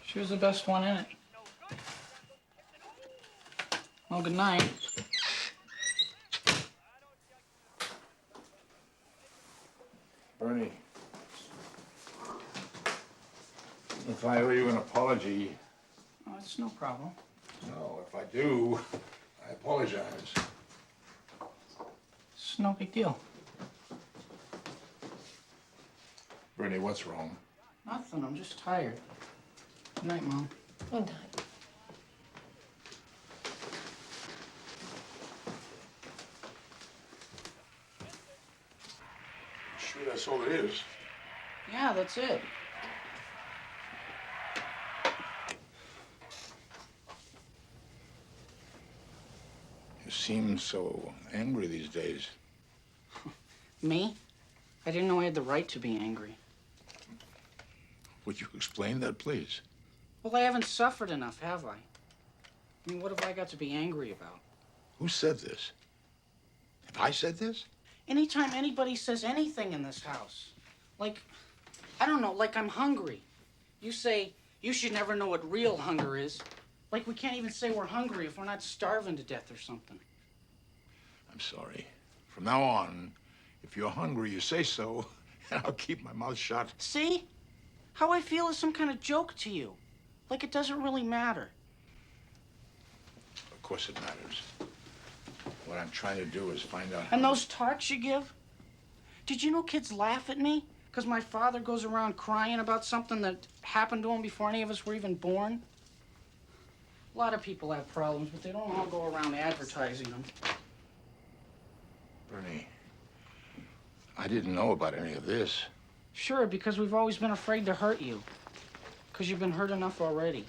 She was the best one in it. Well, good night. Bernie, if I owe you an apology. Oh, it's no problem. No, if I do, I apologize. It's no big deal. Bernie, what's wrong? Nothing. I'm just tired. Good night, Mom. Good night. Sure, that's all it is. Yeah, that's it. You seem so angry these days. Me? I didn't know I had the right to be angry. Would you explain that, please? Well, I haven't suffered enough, have I? I mean, what have I got to be angry about? Who said this? Have I said this? Anytime anybody says anything in this house, like, I don't know, like I'm hungry. You say, you should never know what real hunger is. Like we can't even say we're hungry if we're not starving to death or something. I'm sorry. From now on, if you're hungry, you say so, and I'll keep my mouth shut. See? How I feel is some kind of joke to you. Like it doesn't really matter. Of course it matters. What I'm trying to do is find out. And those talks you give? Did you know kids laugh at me? Because my father goes around crying about something that happened to him before any of us were even born? A lot of people have problems, but they don't all go around advertising them. Bernie, I didn't know about any of this. Sure, because we've always been afraid to hurt you. Because you've been hurt enough already.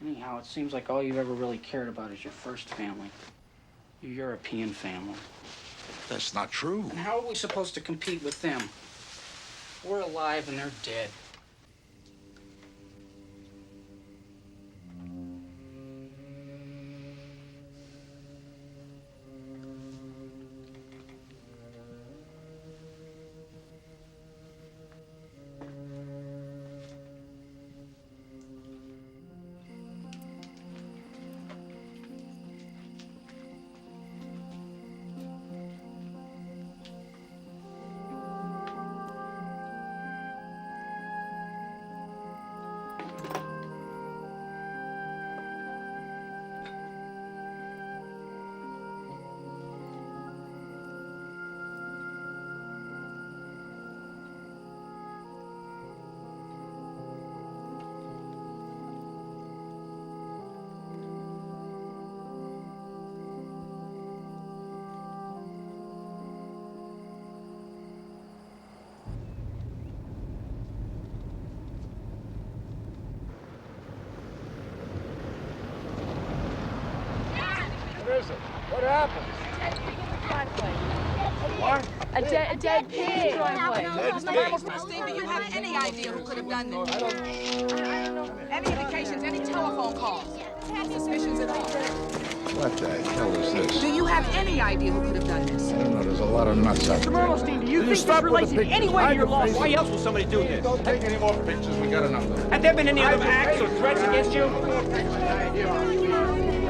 Anyhow, it seems like all you've ever really cared about is your first family. Your European family. That's not true. And how are we supposed to compete with them? We're alive and they're dead. What is it? What happened? What? A dead pig. Steve, do you have any idea who could have done this? I don't know. Any indications, any telephone calls? Suspicions at all? What the hell is this? Do you have any idea who could have done this? I don't know. There's a lot of nuts out there. Mermelstein, do you think this relates in any way to your loss? Why else would somebody do this? Don't take any more pictures. We got enough of them. Have there been any other acts or threats against you?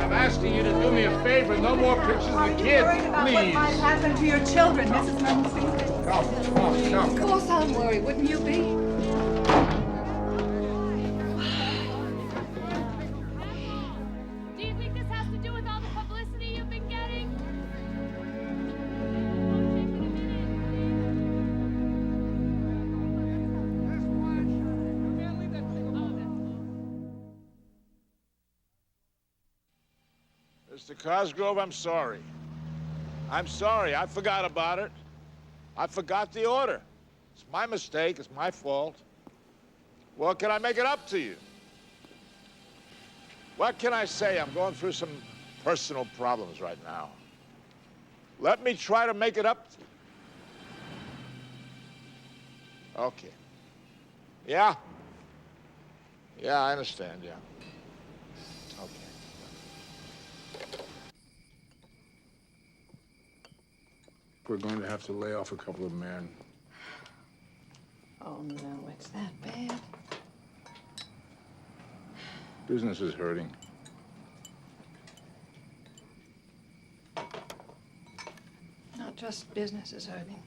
I'm asking you to do me a favor. No more pictures of the kids, please. What might happen to your children, Mrs. Mermelstein? Come. Of course I'm worried, wouldn't you be? Do you think this has to do with all the publicity you've been getting? Mr. Cosgrove, I'm sorry. I'm sorry. I forgot about it. I forgot the order. It's my mistake. It's my fault. Well, can I make it up to you? What can I say? I'm going through some personal problems right now. Let me try to make it up to you. Okay. Yeah? Yeah, I understand, yeah. Okay. We're going to have to lay off a couple of men. Oh, no, it's that bad. Business is hurting. Not just business is hurting.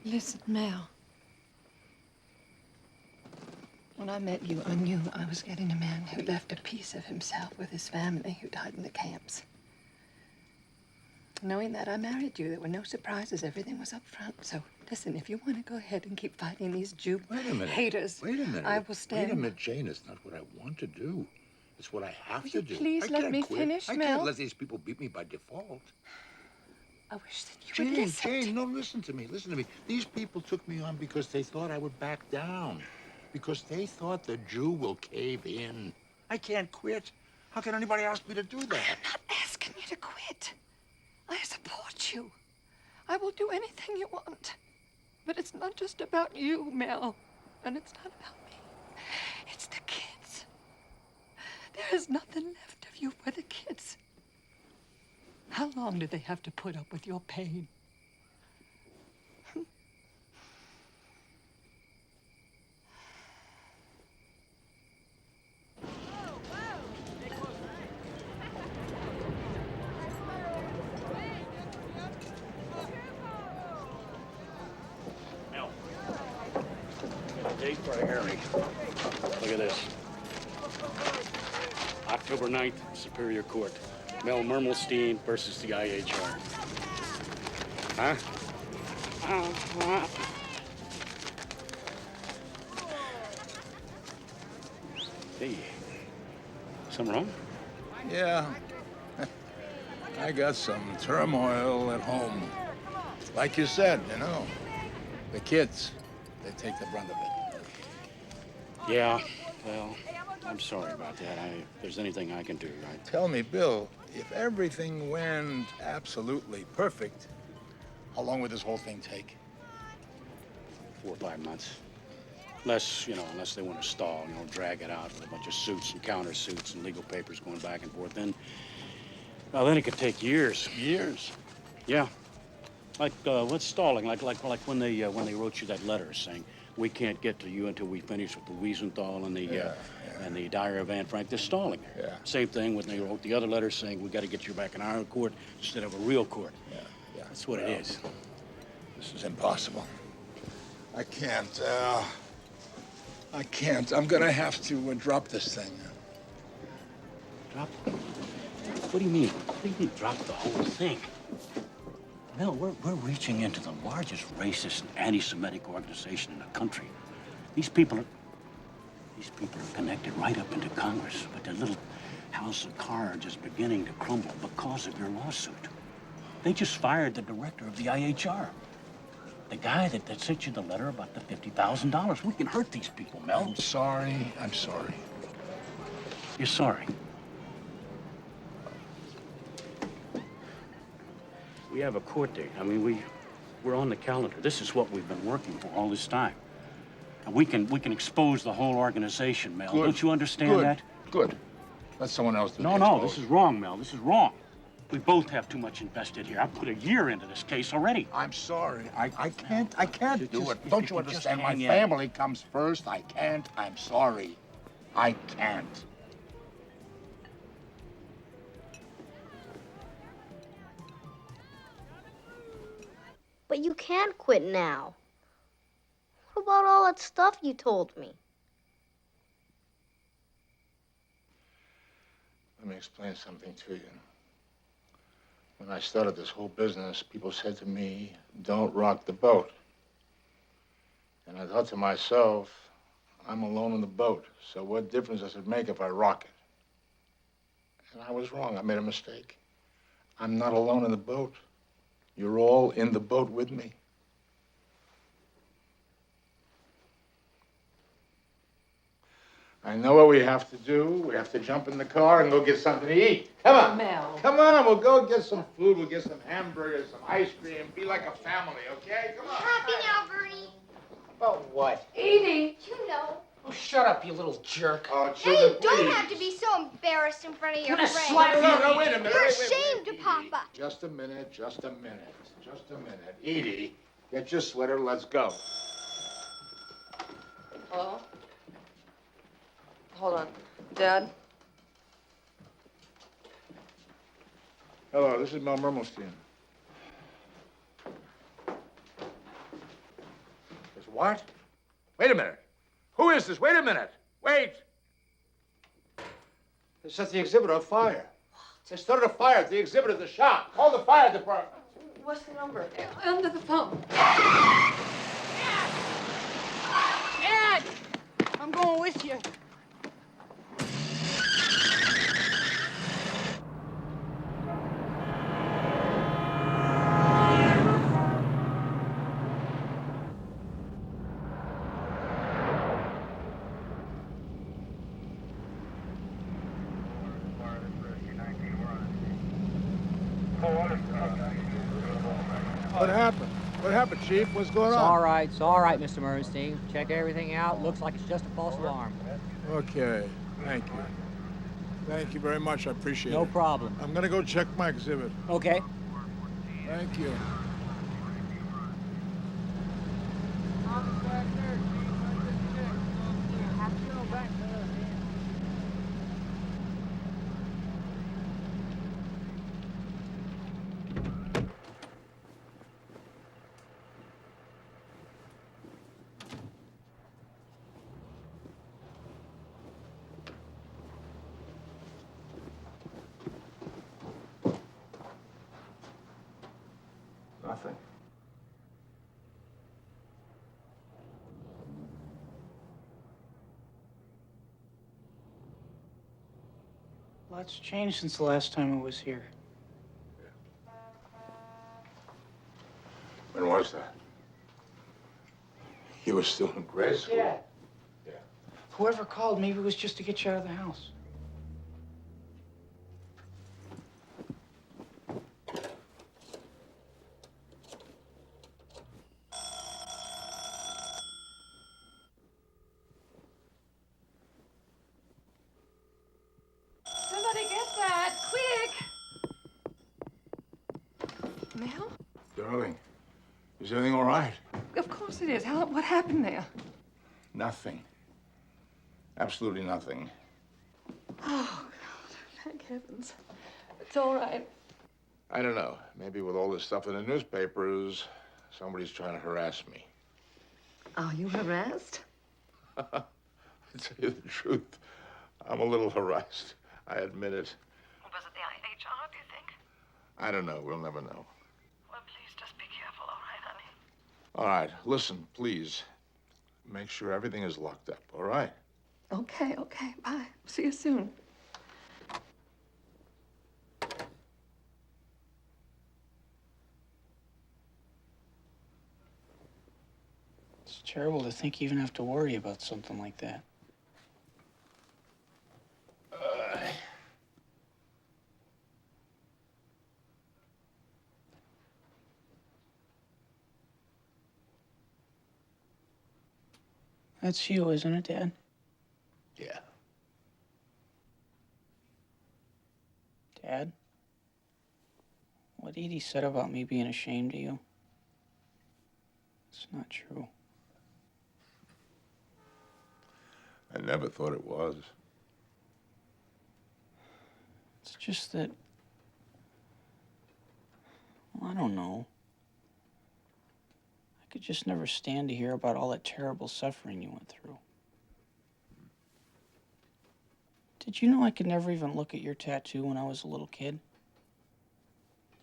Listen, Mel. When I met you, I knew I was getting a man who left a piece of himself with his family who died in the camps. Knowing that, I married you. There were no surprises. Everything was up front. So, listen, if you want to go ahead and keep fighting these Jew haters, Wait a minute. I will stand. Wait a minute, Jane. It's not what I want to do. It's what I have Will to you do. please I let can't me quit. finish, I Mel? can't let these people beat me by default. I wish that you would Jane, listen. Jane, no, listen to me. Listen to me. These people took me on because they thought I would back down. Because they thought the Jew will cave in. I can't quit. How can anybody ask me to do that? I'm not asking you to quit. I support you. I will do anything you want. But it's not just about you, Mel. And it's not about me. It's the kids. There is nothing left of you but the kids. How long do they have to put up with your pain? Date for Harry. Look at this. October 9th, Superior Court. Mel Mermelstein versus the IHR. Huh? Hey, something wrong? Yeah. I got some turmoil at home. Like you said, you know, the kids, they take the brunt of it. Yeah, well, I'm sorry about that. If there's anything I can do, right? Tell me, Bill, if everything went absolutely perfect, how long would this whole thing take? 4 or 5 months. Unless they want to stall, drag it out with a bunch of suits and countersuits and legal papers going back and forth. Then it could take years. Years? Yeah. Like, what's stalling? Like when they wrote you that letter saying, we can't get to you until we finish with the Wiesenthal and the Diary of Anne Frank. They're stalling. Yeah. Same thing when they wrote the other letter saying, we got to get you back in our court instead of a real court. Yeah. That's what it is. This is impossible. I can't. I'm gonna have to drop this thing. Drop? What do you mean? What do you mean drop the whole thing? Mel, we're reaching into the largest racist and anti-Semitic organization in the country. These people are connected right up into Congress, but their little house of cards is beginning to crumble because of your lawsuit. They just fired the director of the IHR. The guy that sent you the letter about the $50,000. We can hurt these people, Mel. I'm sorry. I'm sorry. You're sorry? We have a court date. I mean, we're on the calendar. This is what we've been working for all this time. And we can expose the whole organization, Mel. Good. Don't you understand that? Good. Let someone else do No, the no, exposing. this is wrong, Mel. This is wrong. We both have too much invested here. I've put a year into this case already. I'm sorry. I can't do it. Don't you understand? My hang in. family comes first. I can't. I'm sorry. I can't. But you can't quit now. What about all that stuff you told me? Let me explain something to you. When I started this whole business, people said to me, don't rock the boat. And I thought to myself, I'm alone in the boat, so what difference does it make if I rock it? And I was wrong. I made a mistake. I'm not alone in the boat. You're all in the boat with me. I know what we have to do. We have to jump in the car and go get something to eat. Come on. Mel. Come on, we'll go get some food. We'll get some hamburgers, some ice cream. Be like a family, okay? Come on. Happy now, Bernie. About what? Edie! You know. Oh, shut up, you little jerk. Oh, Hey, you don't have to be so embarrassed in front of your gonna friends. slap No, wait a minute. You're Wait, ashamed of Papa. Just a minute, just a minute, just a minute. Edie, get your sweater, let's go. Hello? Hold on. Dad? Hello, this is Mel Mermelstein. This what? Wait a minute. Who is this? Wait a minute. Wait. They set the exhibit on fire. They started a fire at the exhibit at the shop. Call the fire department. What's the number? Under the phone. Ed! I'm going with you. What happened? What happened, Chief? What's going It's on? all right, Mr. Mernstein. Check everything out. Looks like it's just a false alarm. Okay, thank you. Thank you very much. I appreciate it. No problem. I'm gonna go check my exhibit. Okay. Thank you. Nothing. Lots changed since the last time I was here. When was that? You were still in grade school? Yeah. Whoever called, maybe it was just to get you out of the house. Somebody get that, quick! Mel? Darling, is everything all right? Of course it is. What happened there? Nothing. Absolutely nothing. Oh, God. Thank heavens. It's all right. I don't know. Maybe with all this stuff in the newspapers, somebody's trying to harass me. Are you harassed? To tell you the truth, I'm a little harassed. I admit it. Was it the IHR, do you think? I don't know. We'll never know. Well, please just be careful, all right, honey? All right. Listen, please. Make sure everything is locked up, all right? Okay. Bye. See you soon. It's terrible to think you even have to worry about something like that. That's you, isn't it, Dad? Yeah. Dad? What Edie said about me being ashamed of you, it's not true. I never thought it was. It's just that, well, I don't know. I could just never stand to hear about all that terrible suffering you went through. Did you know I could never even look at your tattoo when I was a little kid?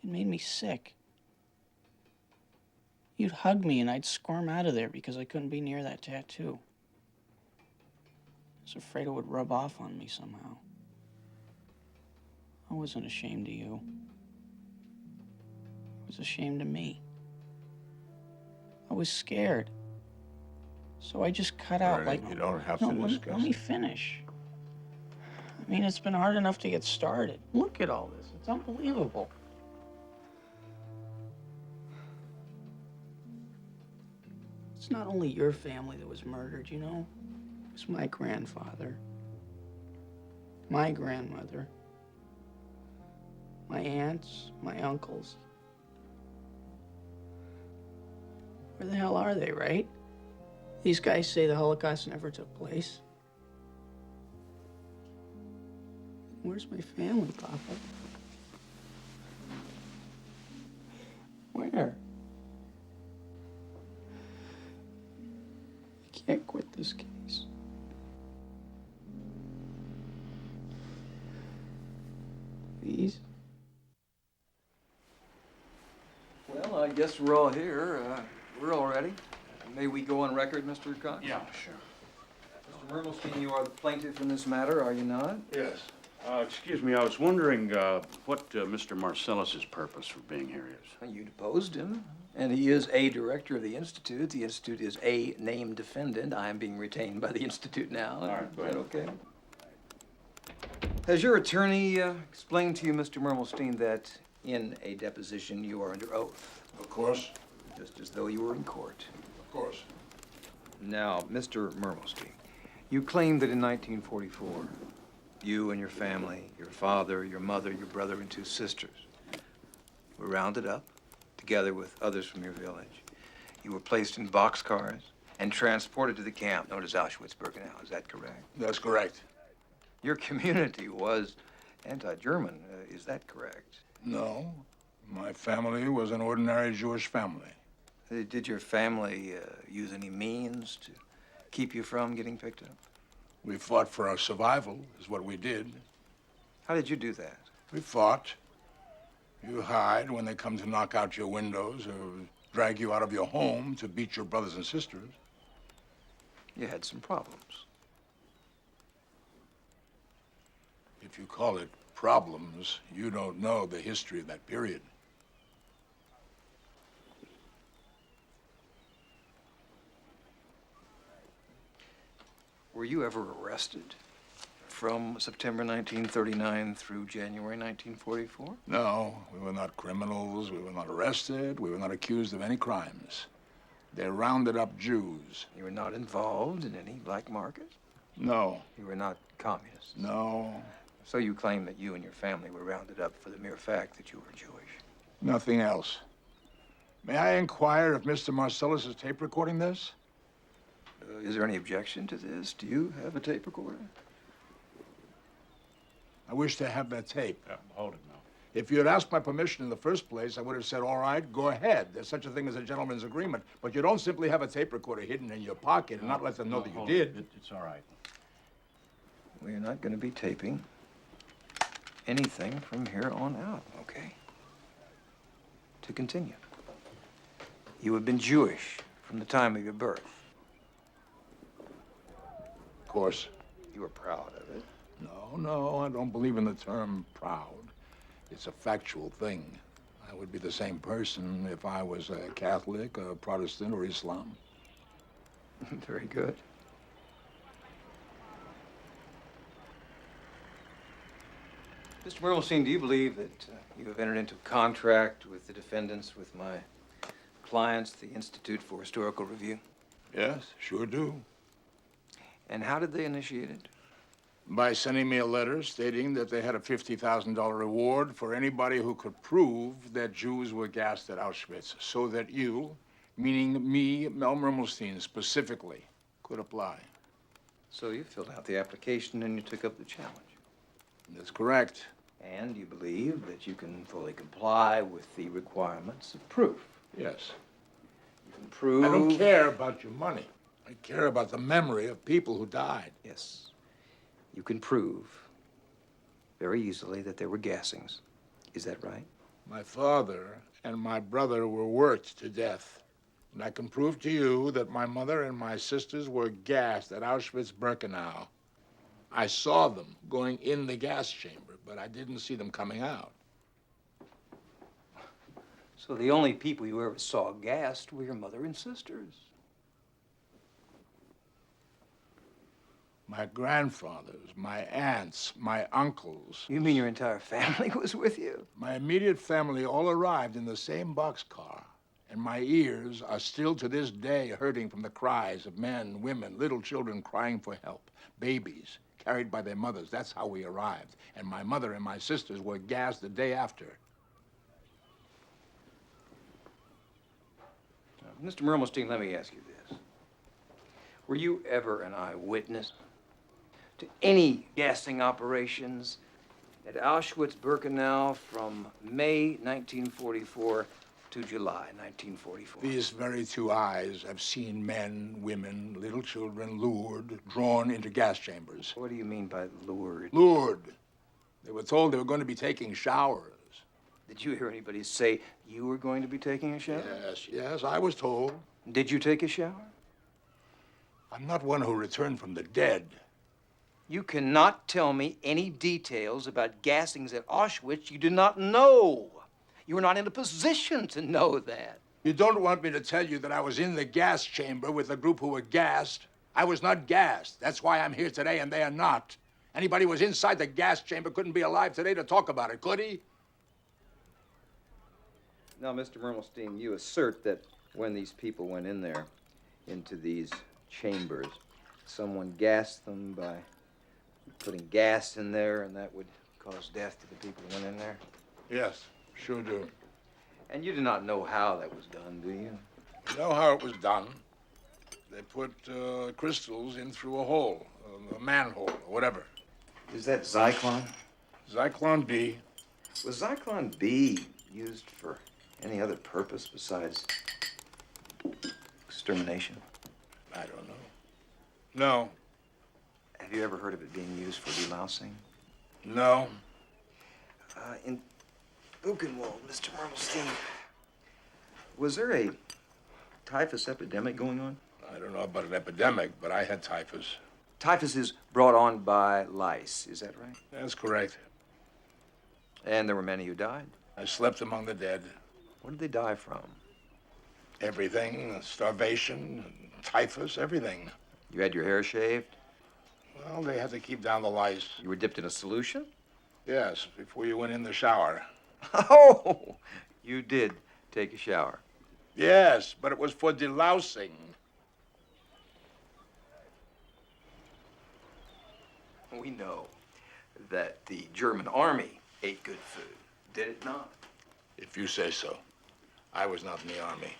It made me sick. You'd hug me and I'd squirm out of there because I couldn't be near that tattoo. I was afraid it would rub off on me somehow. I wasn't ashamed of you. I was ashamed of me. I was scared. So I just cut out like... You don't have no, to discuss let me finish. I mean, it's been hard enough to get started. Look at all this. It's unbelievable. It's not only your family that was murdered, you know? It was my grandfather, my grandmother, my aunts, my uncles. Where the hell are they, right? These guys say the Holocaust never took place. Where's my family, Papa? Where? I can't quit this case. Please? Well, I guess we're all here. We're all ready. May we go on record, Mr. Cox? Yeah, sure. Mr. Mermelstein, you are the plaintiff in this matter, are you not? Yes. Excuse me, I was wondering what Mr. Marcellus's purpose for being here is. You deposed him, and he is a director of the Institute. The Institute is a named defendant. I am being retained by the Institute now. All right, go ahead. Is that okay? Has your attorney explained to you, Mr. Mermelstein, that in a deposition you are under oath? Of course. Just as though you were in court. Of course. Now, Mr. Mermelstein, you claim that in 1944, you and your family, your father, your mother, your brother, and 2 sisters were rounded up, together with others from your village. You were placed in boxcars and transported to the camp known as Auschwitz-Birkenau. Is that correct? That's correct. Your community was anti-German. Is that correct? No. My family was an ordinary Jewish family. Did your family use any means to keep you from getting picked up? We fought for our survival, is what we did. How did you do that? We fought. You hide when they come to knock out your windows or drag you out of your home to beat your brothers and sisters. You had some problems. If you call it problems, you don't know the history of that period. Were you ever arrested from September 1939 through January 1944? No, we were not criminals. We were not arrested. We were not accused of any crimes. They rounded up Jews. You were not involved in any black market? No. You were not communists? No. So you claim that you and your family were rounded up for the mere fact that you were Jewish? Nothing else. May I inquire if Mr. Marcellus is tape recording this? Is there any objection to this? Do you have a tape recorder? I wish to have that tape. Hold it now. If you had asked my permission in the first place, I would have said, all right, go ahead. There's such a thing as a gentleman's agreement. But you don't simply have a tape recorder hidden in your pocket and not let them know that you hold did. it. It's all right. We're not going to be taping anything from here on out, okay? To continue. You have been Jewish from the time of your birth. Of course. You were proud of it. No, I don't believe in the term proud. It's a factual thing. I would be the same person if I was a Catholic, a Protestant, or Islam. Very good. Mr. Mermelstein, do you believe that you have entered into a contract with the defendants, with my clients, the Institute for Historical Review? Yes, sure do. And how did they initiate it? By sending me a letter stating that they had a $50,000 reward for anybody who could prove that Jews were gassed at Auschwitz, so that you, meaning me, Mel Mermelstein specifically, could apply. So you filled out the application and you took up the challenge. That's correct. And you believe that you can fully comply with the requirements of proof. Yes. You can prove... I don't care about your money. I care about the memory of people who died. Yes. You can prove very easily that there were gassings. Is that right? My father and my brother were worked to death. And I can prove to you that my mother and my sisters were gassed at Auschwitz-Birkenau. I saw them going in the gas chamber, but I didn't see them coming out. So the only people you ever saw gassed were your mother and sisters. My grandfathers, my aunts, my uncles. You mean your entire family was with you? My immediate family all arrived in the same boxcar, and my ears are still to this day hurting from the cries of men, women, little children crying for help, babies carried by their mothers. That's how we arrived. And my mother and my sisters were gassed the day after. Mr. Mermelstein, let me ask you this. Were you ever an eyewitness to any gassing operations at Auschwitz-Birkenau from May 1944 to July 1944? These very two eyes have seen men, women, little children lured, drawn into gas chambers. What do you mean by lured? Lured. They were told they were going to be taking showers. Did you hear anybody say you were going to be taking a shower? Yes, I was told. Did you take a shower? I'm not one who returned from the dead. You cannot tell me any details about gassings at Auschwitz you do not know. You were not in a position to know that. You don't want me to tell you that I was in the gas chamber with a group who were gassed? I was not gassed. That's why I'm here today, and they are not. Anybody who was inside the gas chamber couldn't be alive today to talk about it, could he? Now, Mr. Mermelstein, you assert that when these people went in there, into these chambers, someone gassed them by putting gas in there, and that would cause death to the people who went in there? Yes, sure do. And you do not know how that was done, do you? You know how it was done? They put crystals in through a hole, a manhole, or whatever. Is that Zyklon? Zyklon B. Was Zyklon B used for any other purpose besides extermination? I don't know. No. Have you ever heard of it being used for delousing? No. In Buchenwald, Mr. Mermelstein, was there a typhus epidemic going on? I don't know about an epidemic, but I had typhus. Typhus is brought on by lice, is that right? That's correct. And there were many who died? I slept among the dead. What did they die from? Everything, starvation, typhus, everything. You had your hair shaved? Well, they had to keep down the lice. You were dipped in a solution? Yes, before you went in the shower. Oh, you did take a shower. Yes, but it was for delousing. We know that the German army ate good food, did it not? If you say so. I was not in the army.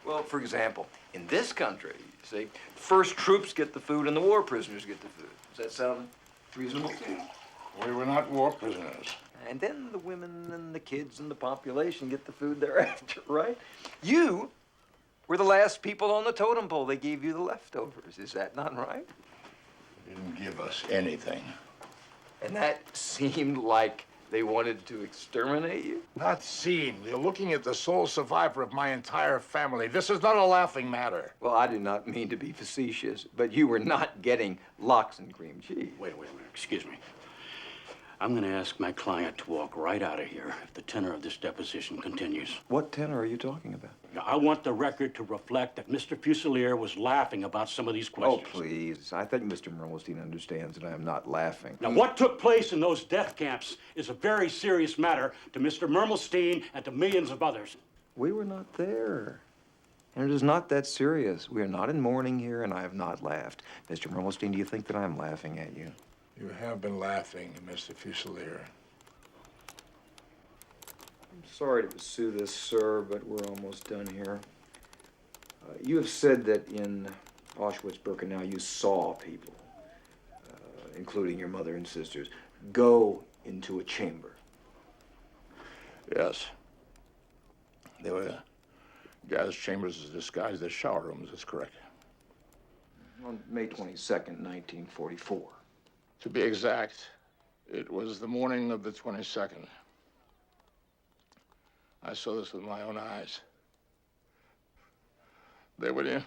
Well, for example, in this country, you see, first troops get the food and the war prisoners get the food. Does that sound reasonable? We were not war prisoners. And then the women and the kids and the population get the food thereafter, right? You were the last people on the totem pole. They gave you the leftovers. Is that not right? They didn't give us anything. And that seemed like they wanted to exterminate you? Not seemed. You're looking at the sole survivor of my entire family. This is not a laughing matter. Well, I do not mean to be facetious, but you were not getting lox and cream cheese. Wait, excuse me. I'm going to ask my client to walk right out of here if the tenor of this deposition continues. What tenor are you talking about? I want the record to reflect that Mr. Fusilier was laughing about some of these questions. Oh, please. I think Mr. Mermelstein understands that I am not laughing. Now, what took place in those death camps is a very serious matter to Mr. Mermelstein and to millions of others. We were not there. And it is not that serious. We are not in mourning here, and I have not laughed. Mr. Mermelstein, do you think that I'm laughing at you? You have been laughing, Mr. Fusilier. I'm sorry to pursue this, sir, but we're almost done here. You have said that in Auschwitz-Birkenau you saw people, including your mother and sisters, go into a chamber. Yes. They were gas chambers disguised as shower rooms, that's correct. On May 22nd, 1944. To be exact, it was the morning of the 22nd. I saw this with my own eyes. They went in.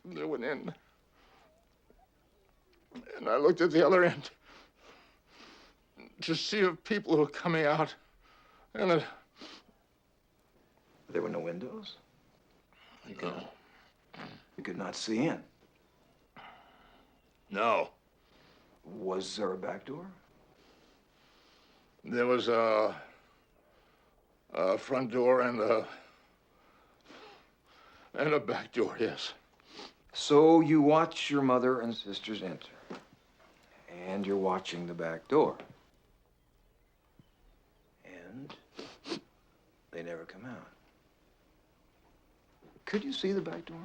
They went in. And I looked at the other end to see if people were coming out. And there were no windows? No. You could not see in? No. Was there a back door? There was a front door and a back door, yes. So you watch your mother and sisters enter. And you're watching the back door. And they never come out. Could you see the back door?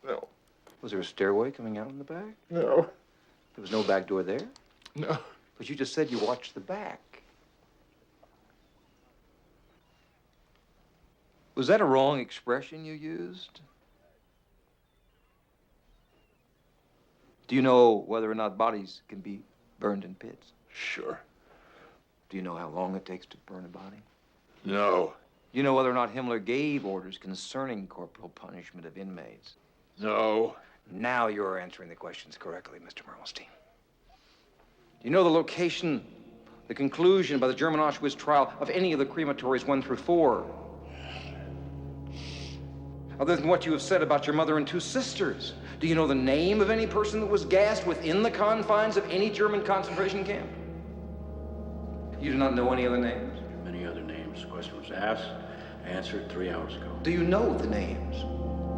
No. Was there a stairway coming out in the back? No. There was no back door there? No. But you just said you watched the back. Was that a wrong expression you used? Do you know whether or not bodies can be burned in pits? Sure. Do you know how long it takes to burn a body? No. Do you know whether or not Himmler gave orders concerning corporal punishment of inmates? No. Now you're answering the questions correctly, Mr. Mermelstein. Do you know the location, the conclusion by the German Auschwitz trial of any of the crematories 1 through 4? Other than what you have said about your mother and 2 sisters, do you know the name of any person that was gassed within the confines of any German concentration camp? You do not know any other names? Many other names. The question was asked, answered 3 hours ago. Do you know the names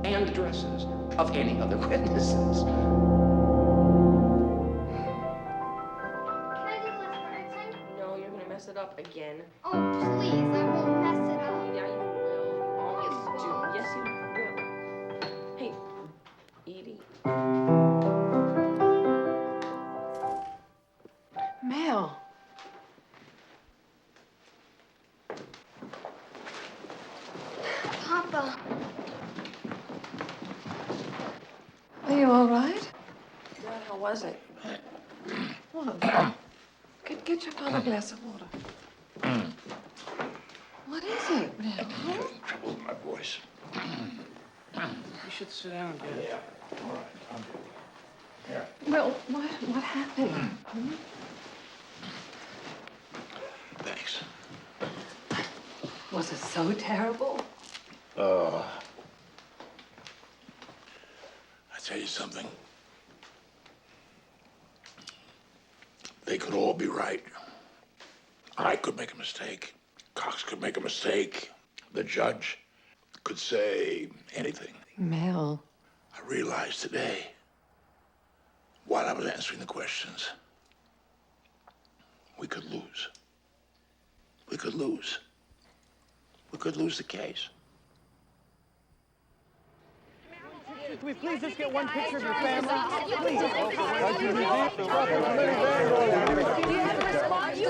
and addresses of any other witnesses? No, you're gonna mess it up again. Oh, please, I won't mess it up. Yeah, you will. You always do. Yes, you will. Hey, Edie. Mel. Papa. Are you all right? Dad, how was it? Well, get your father a glass of water. What is it, Mel? Trouble with my voice. You should sit down, Dad. Yeah. All right. I'm good. Here. Well, what happened? Hmm? Thanks. Was it so terrible? I tell you something. They could all be right. I could make a mistake. Cox could make a mistake. The judge could say anything. Mel. I realized today, while I was answering the questions, we could lose. We could lose. We could lose the case. Can we please just get one picture of your family?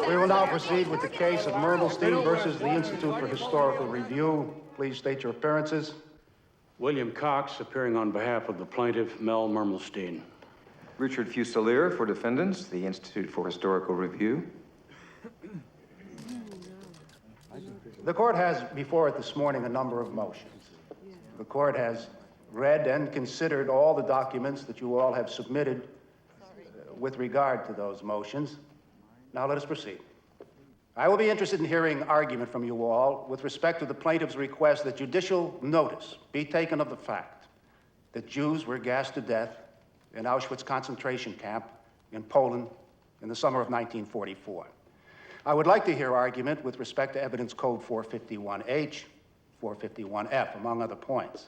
We will now proceed with the case of Mermelstein versus the Institute for Historical Review. Please state your appearances. William Cox, appearing on behalf of the plaintiff, Mel Mermelstein. Richard Fusilier for defendants, the Institute for Historical Review. The court has before it this morning a number of motions. The court has read and considered all the documents that you all have submitted with regard to those motions. Now let us proceed. I will be interested in hearing argument from you all with respect to the plaintiff's request that judicial notice be taken of the fact that Jews were gassed to death in Auschwitz concentration camp in Poland in the summer of 1944. I would like to hear argument with respect to evidence code 451H, 451F, among other points.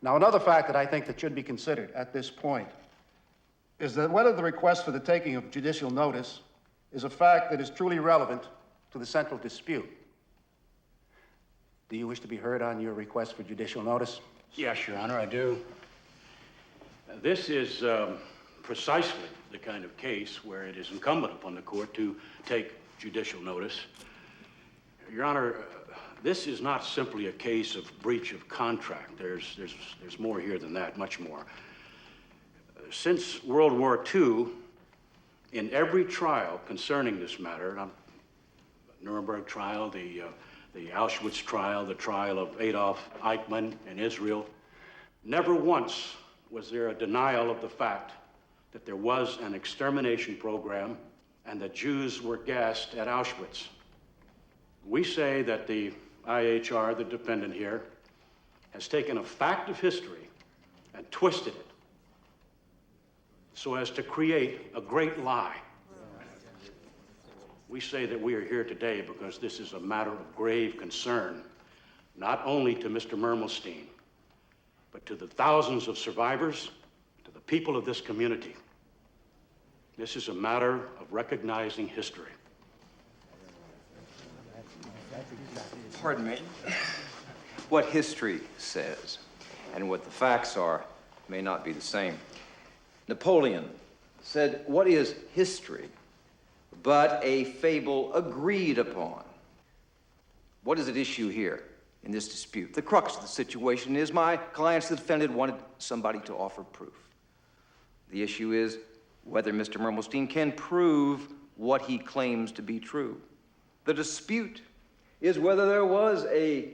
Now, another fact that I think that should be considered at this point is that whether the request for the taking of judicial notice is a fact that is truly relevant to the central dispute. Do you wish to be heard on your request for judicial notice? Yes, Your Honor, I do. This is precisely the kind of case where it is incumbent upon the court to take judicial notice. Your Honor, this is not simply a case of breach of contract. There's more here than that, much more. Since World War II, in every trial concerning this matter, the Nuremberg trial, the Auschwitz trial, the trial of Adolf Eichmann in Israel, never once was there a denial of the fact that there was an extermination program and that Jews were gassed at Auschwitz. We say that the IHR, the defendant here, has taken a fact of history and twisted it so as to create a great lie. We say that we are here today because this is a matter of grave concern, not only to Mr. Mermelstein, but to the thousands of survivors, to the people of this community. This is a matter of recognizing history. Pardon me. What history says and what the facts are may not be the same. Napoleon said, "What is history but a fable agreed upon?" What is at issue here in this dispute? The crux of the situation is my clients, the defendant, wanted somebody to offer proof. The issue is whether Mr. Mermelstein can prove what he claims to be true. The dispute is whether there was a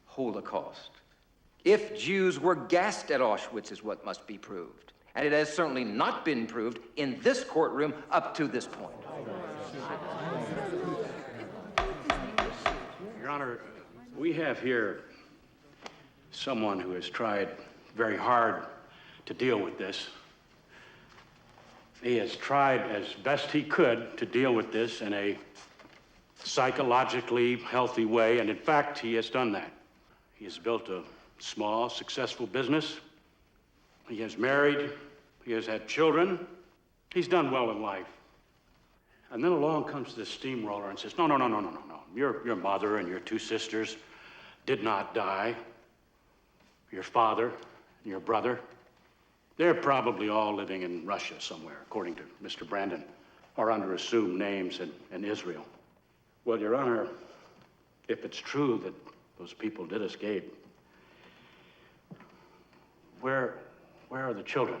Holocaust. If Jews were gassed at Auschwitz is what must be proved. And it has certainly not been proved in this courtroom up to this point. Your Honor, we have here someone who has tried very hard to deal with this. He has tried as best he could to deal with this in a psychologically healthy way, and in fact, he has done that. He has built a small, successful business. He has married. He has had children. He's done well in life. And then along comes this steamroller and says, no. Your mother and your two sisters did not die. Your father and your brother, they're probably all living in Russia somewhere, according to Mr. Brandon, or under assumed names in Israel. Well, Your Honor, if it's true that those people did escape, where are the children?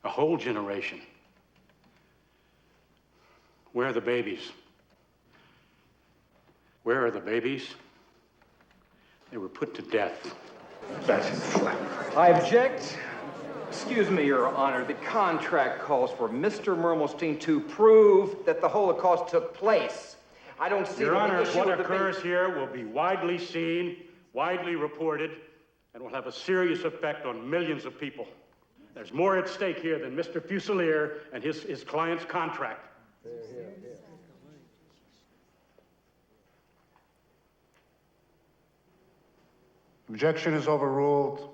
A whole generation. Where are the babies? Where are the babies? They were put to death. I object. Excuse me, Your Honor. The contract calls for Mr. Mermelstein to prove that the Holocaust took place. I don't see Your Honor, issue what with occurs here will be widely seen, widely reported, and will have a serious effect on millions of people. There's more at stake here than Mr. Fusilier and his client's contract. Objection is overruled.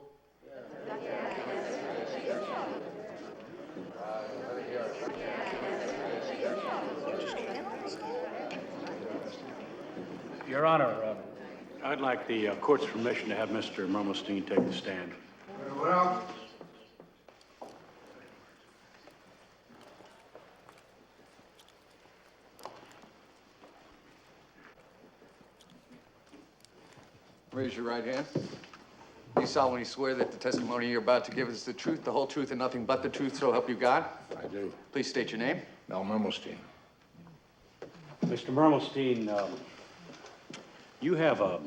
Your Honor, I'd like the court's permission to have Mr. Mermelstein take the stand. Very well. Raise your right hand. Do you solemnly swear that the testimony you're about to give is the truth, the whole truth, and nothing but the truth, so help you God? I do. Please state your name. Mel Mermelstein. Mr. Mermelstein, you have a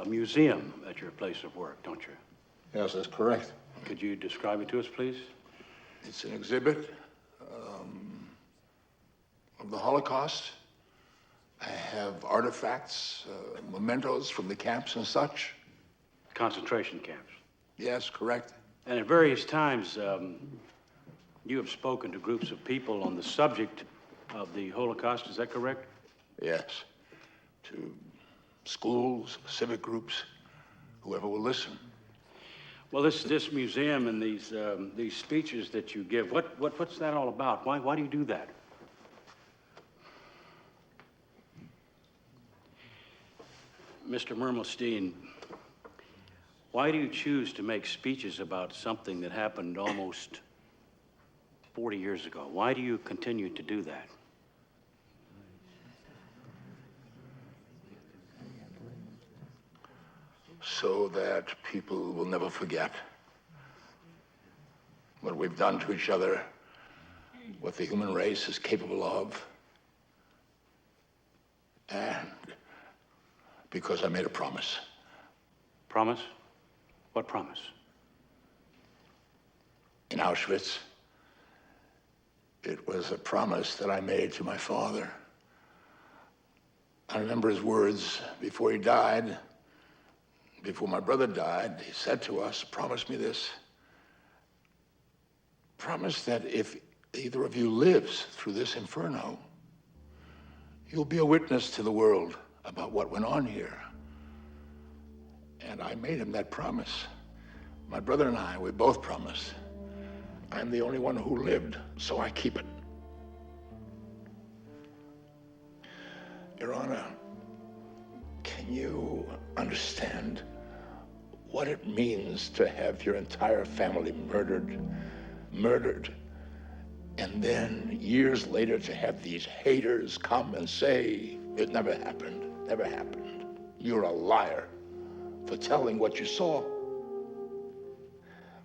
museum at your place of work, don't you? Yes, that's correct. Could you describe it to us, please? It's an exhibit of the Holocaust. I have artifacts, mementos from the camps and such. Concentration camps? Yes, correct. And at various times, you have spoken to groups of people on the subject of the Holocaust, is that correct? Yes. To schools, civic groups, whoever will listen. Well, this museum and these speeches that you give, what's that all about? Why do you do that? Mr. Mermelstein, why do you choose to make speeches about something that happened almost 40 years ago? Why do you continue to do that? So that people will never forget what we've done to each other, what the human race is capable of, and because I made a promise. Promise? What promise? In Auschwitz, it was a promise that I made to my father. I remember his words before he died. Before my brother died, he said to us, promise me this. Promise that if either of you lives through this inferno, you'll be a witness to the world about what went on here. And I made him that promise. My brother and I, we both promised. I'm the only one who lived, so I keep it. Your Honor, can you understand what it means to have your entire family murdered, and then years later to have these haters come and say, it never happened, never happened. You're a liar for telling what you saw.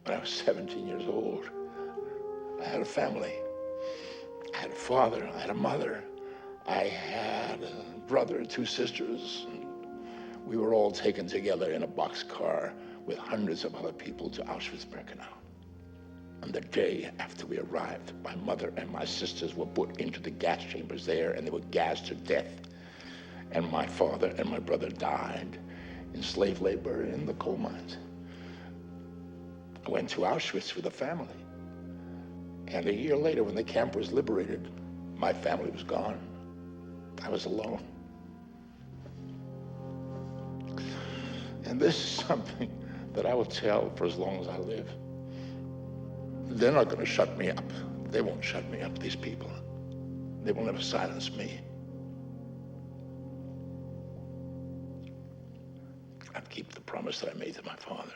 When I was 17 years old, I had a family. I had a father, I had a mother. I had a brother, 2 sisters. We were all taken together in a boxcar with hundreds of other people to Auschwitz-Birkenau. And the day after we arrived, my mother and my sisters were put into the gas chambers there, and they were gassed to death. And my father and my brother died in slave labor in the coal mines. I went to Auschwitz with a family. And a year later, when the camp was liberated, my family was gone. I was alone. And this is something that I will tell for as long as I live. They're not going to shut me up. They won't shut me up, these people. They will never silence me. I'll keep the promise that I made to my father.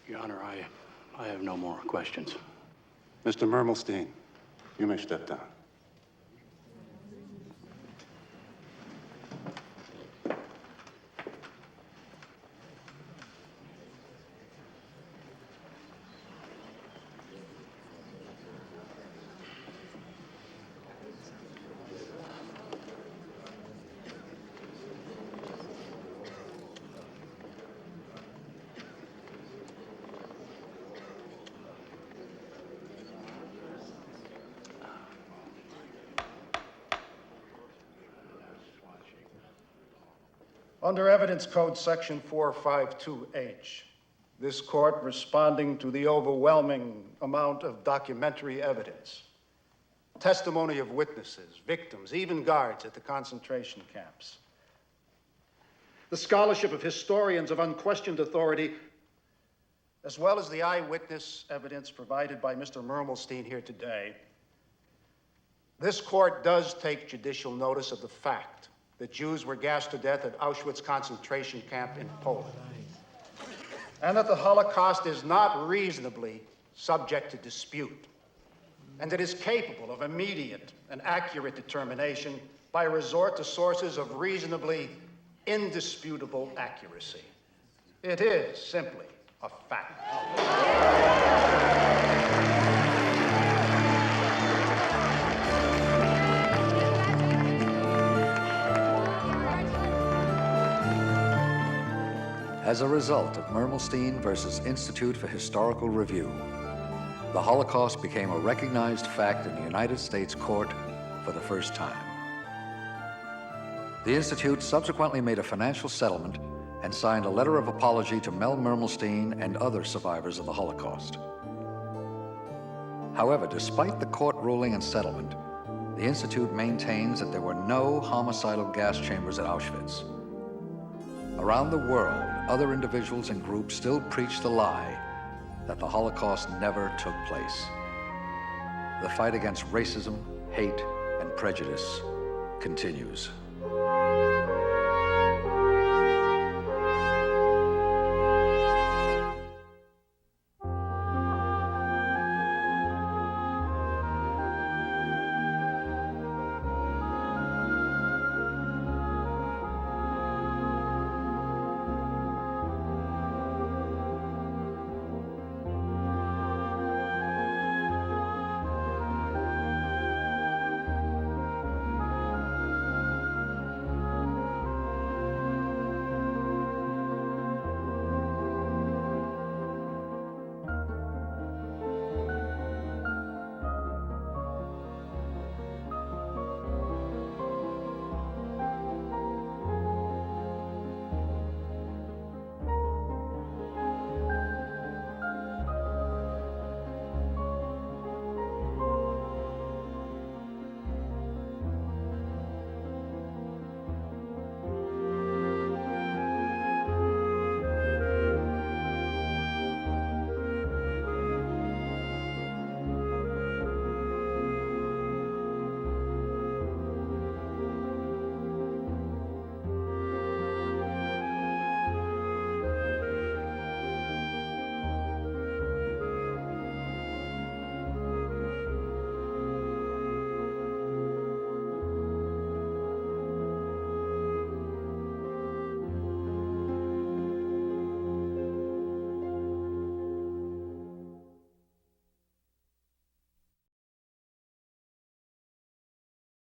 Your Honor, I have no more questions. Mr. Mermelstein, you may step down. Under Evidence Code Section 452H, this court, responding to the overwhelming amount of documentary evidence, testimony of witnesses, victims, even guards at the concentration camps, the scholarship of historians of unquestioned authority, as well as the eyewitness evidence provided by Mr. Mermelstein here today, this court does take judicial notice of the fact that Jews were gassed to death at Auschwitz concentration camp in Poland, and that the Holocaust is not reasonably subject to dispute, and it is capable of immediate and accurate determination by resort to sources of reasonably indisputable accuracy. It is simply a fact. As a result of Mermelstein versus Institute for Historical Review, the Holocaust became a recognized fact in the United States court for the first time. The Institute subsequently made a financial settlement and signed a letter of apology to Mel Mermelstein and other survivors of the Holocaust. However, despite the court ruling and settlement, the Institute maintains that there were no homicidal gas chambers at Auschwitz. Around the world, other individuals and groups still preach the lie that the Holocaust never took place. The fight against racism, hate, and prejudice continues.